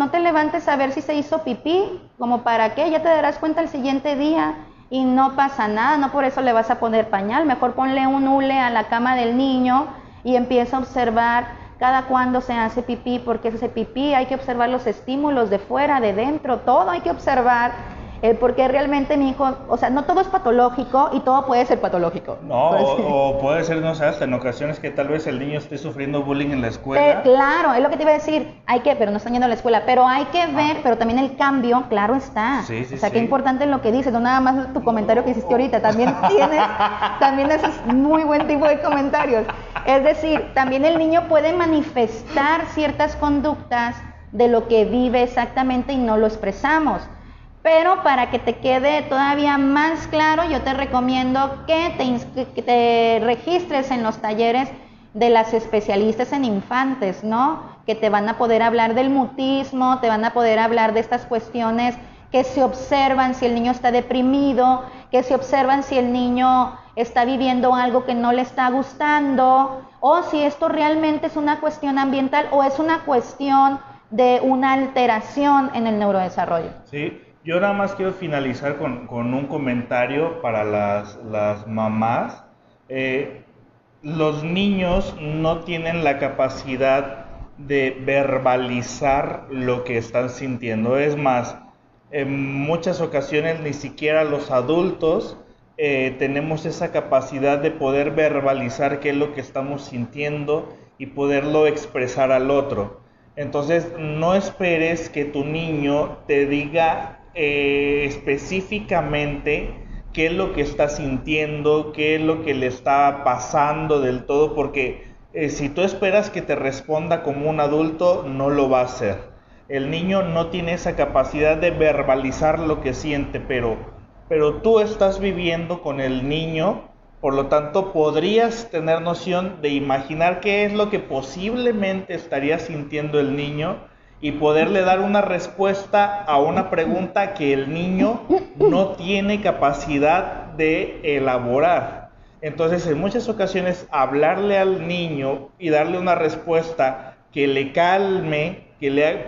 a ver si se hizo pipí, como para qué, ya te darás cuenta el siguiente día y no pasa nada, no por eso le vas a poner pañal, mejor ponle un hule a la cama del niño y empieza a observar cada cuándo se hace pipí, porque ese pipí, hay que observar los estímulos de fuera, de dentro, todo hay que observar, porque realmente mi hijo, o sea, no todo es patológico y todo puede ser patológico. No, o puede ser, no sé, hasta en ocasiones que tal vez el niño esté sufriendo bullying en la escuela. Claro, es lo que te iba a decir, pero no están yendo a la escuela, pero hay que ver, pero también el cambio, claro está. Sí, o sea, qué importante es lo que dices, no nada más tu comentario que hiciste ahorita, también haces muy buen tipo de comentarios. Es decir, también el niño puede manifestar ciertas conductas de lo que vive exactamente y no lo expresamos. Pero para que te quede todavía más claro, yo te recomiendo que te registres en los talleres de las especialistas en infantes, ¿no? Que te van a poder hablar del mutismo, te van a poder hablar de estas cuestiones que se observan si el niño está deprimido, que se observan si el niño está viviendo algo que no le está gustando, o si esto realmente es una cuestión ambiental o es una cuestión de una alteración en el neurodesarrollo. Sí. Yo nada más quiero finalizar con un comentario para las mamás. Los niños no tienen la capacidad de verbalizar lo que están sintiendo. Es más, en muchas ocasiones ni siquiera los adultos tenemos esa capacidad de poder verbalizar qué es lo que estamos sintiendo y poderlo expresar al otro. Entonces, no esperes que tu niño te diga específicamente qué es lo que está sintiendo, qué es lo que le está pasando del todo, porque si tú esperas que te responda como un adulto, no lo va a hacer. El niño no tiene esa capacidad de verbalizar lo que siente, pero tú estás viviendo con el niño, por lo tanto podrías tener noción de imaginar qué es lo que posiblemente estaría sintiendo el niño y poderle dar una respuesta a una pregunta que el niño no tiene capacidad de elaborar. Entonces, en muchas ocasiones, hablarle al niño y darle una respuesta que le calme,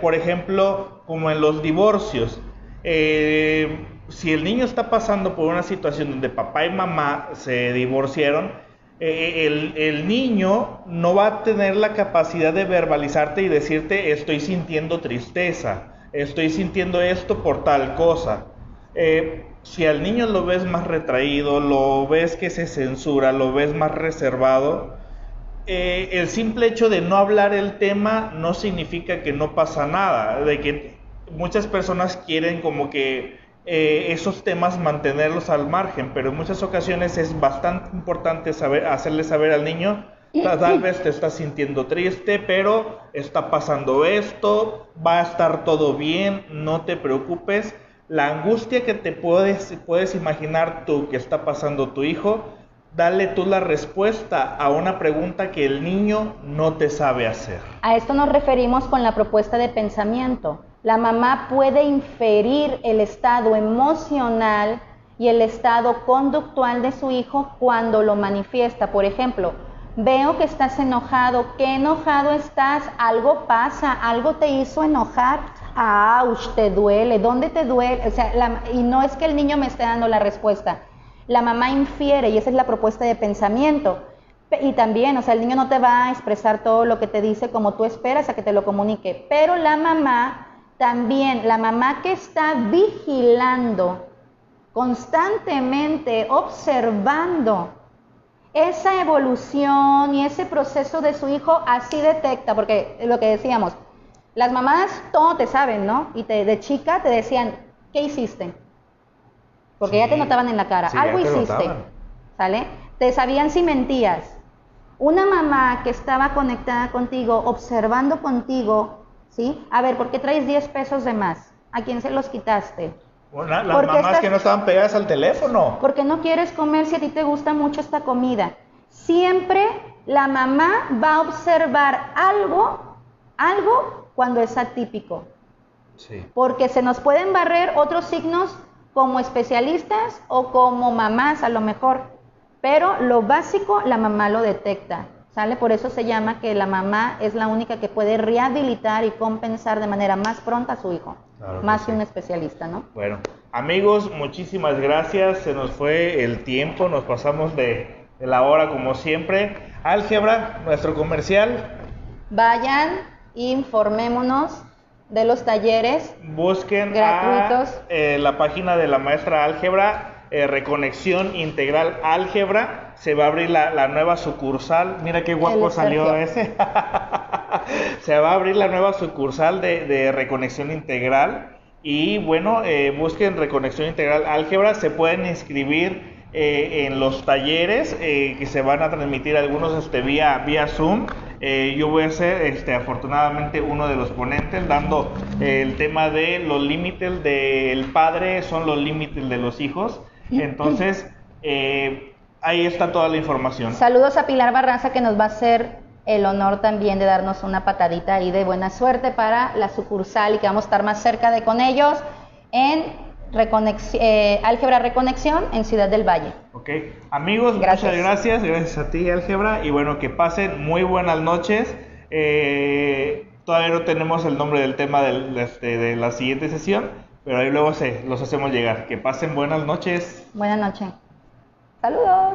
por ejemplo, como en los divorcios, si el niño está pasando por una situación donde papá y mamá se divorciaron, el niño no va a tener la capacidad de verbalizarte y decirte estoy sintiendo tristeza, estoy sintiendo esto por tal cosa. Si al niño lo ves más retraído, lo ves que se censura, lo ves más reservado, el simple hecho de no hablar el tema no significa que no pasa nada, de que muchas personas quieren como que esos temas mantenerlos al margen, pero en muchas ocasiones es bastante importante hacerle saber al niño, tal vez te estás sintiendo triste, pero está pasando esto, va a estar todo bien, no te preocupes. La angustia que te puedes imaginar tú que está pasando tu hijo, dale tú la respuesta a una pregunta que el niño no te sabe hacer. A esto nos referimos con la propuesta de pensamiento. La mamá puede inferir el estado emocional y el estado conductual de su hijo cuando lo manifiesta. Por ejemplo, veo que estás enojado. ¿Qué enojado estás? Algo pasa, algo te hizo enojar. te duele, ¿dónde te duele? O sea, y no es que el niño me esté dando la respuesta, la mamá infiere y esa es la propuesta de pensamiento. Y también, o sea, el niño no te va a expresar todo lo que te dice como tú esperas a que te lo comunique, pero la mamá también, la mamá que está vigilando, constantemente observando esa evolución y ese proceso de su hijo, así detecta, porque lo que decíamos, las mamás todo te saben, ¿no? Y de chica te decían, ¿qué hiciste? Porque ya te notaban en la cara, sí, algo hiciste, notaban. ¿Sale? Te sabían si mentías. Una mamá que estaba conectada contigo, observando contigo, ¿sí? A ver, ¿por qué traes 10 pesos de más? ¿A quién se los quitaste? Bueno, las mamás que no estaban pegadas al teléfono. Porque no quieres comer si a ti te gusta mucho esta comida. Siempre la mamá va a observar algo cuando es atípico. Sí. Porque se nos pueden barrer otros signos como especialistas o como mamás a lo mejor. Pero lo básico la mamá lo detecta, ¿sale? Por eso se llama que la mamá es la única que puede rehabilitar y compensar de manera más pronta a su hijo, claro más que un especialista, ¿no? Bueno, amigos, muchísimas gracias, se nos fue el tiempo, nos pasamos de la hora como siempre. Álgebra, nuestro comercial. Vayan, informémonos de los talleres. Busquen gratuitos la página de la maestra Álgebra. Reconexión Integral Álgebra, se va a abrir la nueva sucursal, mira qué guapo salió ese, se va a abrir la nueva sucursal de Reconexión Integral y bueno, busquen Reconexión Integral Álgebra, se pueden inscribir en los talleres que se van a transmitir algunos vía Zoom. Yo voy a ser afortunadamente uno de los ponentes dando el tema de los límites del padre son los límites de los hijos. Entonces, ahí está toda la información. Saludos a Pilar Barraza, que nos va a hacer el honor también de darnos una patadita ahí de buena suerte para la sucursal y que vamos a estar más cerca de con ellos en Álgebra Reconexión en Ciudad del Valle. Ok, amigos, muchas gracias a ti, Álgebra, y bueno, que pasen muy buenas noches. Todavía no tenemos el nombre del tema de la siguiente sesión, pero ahí luego los hacemos llegar. Que pasen buenas noches. Buenas noches. Saludos.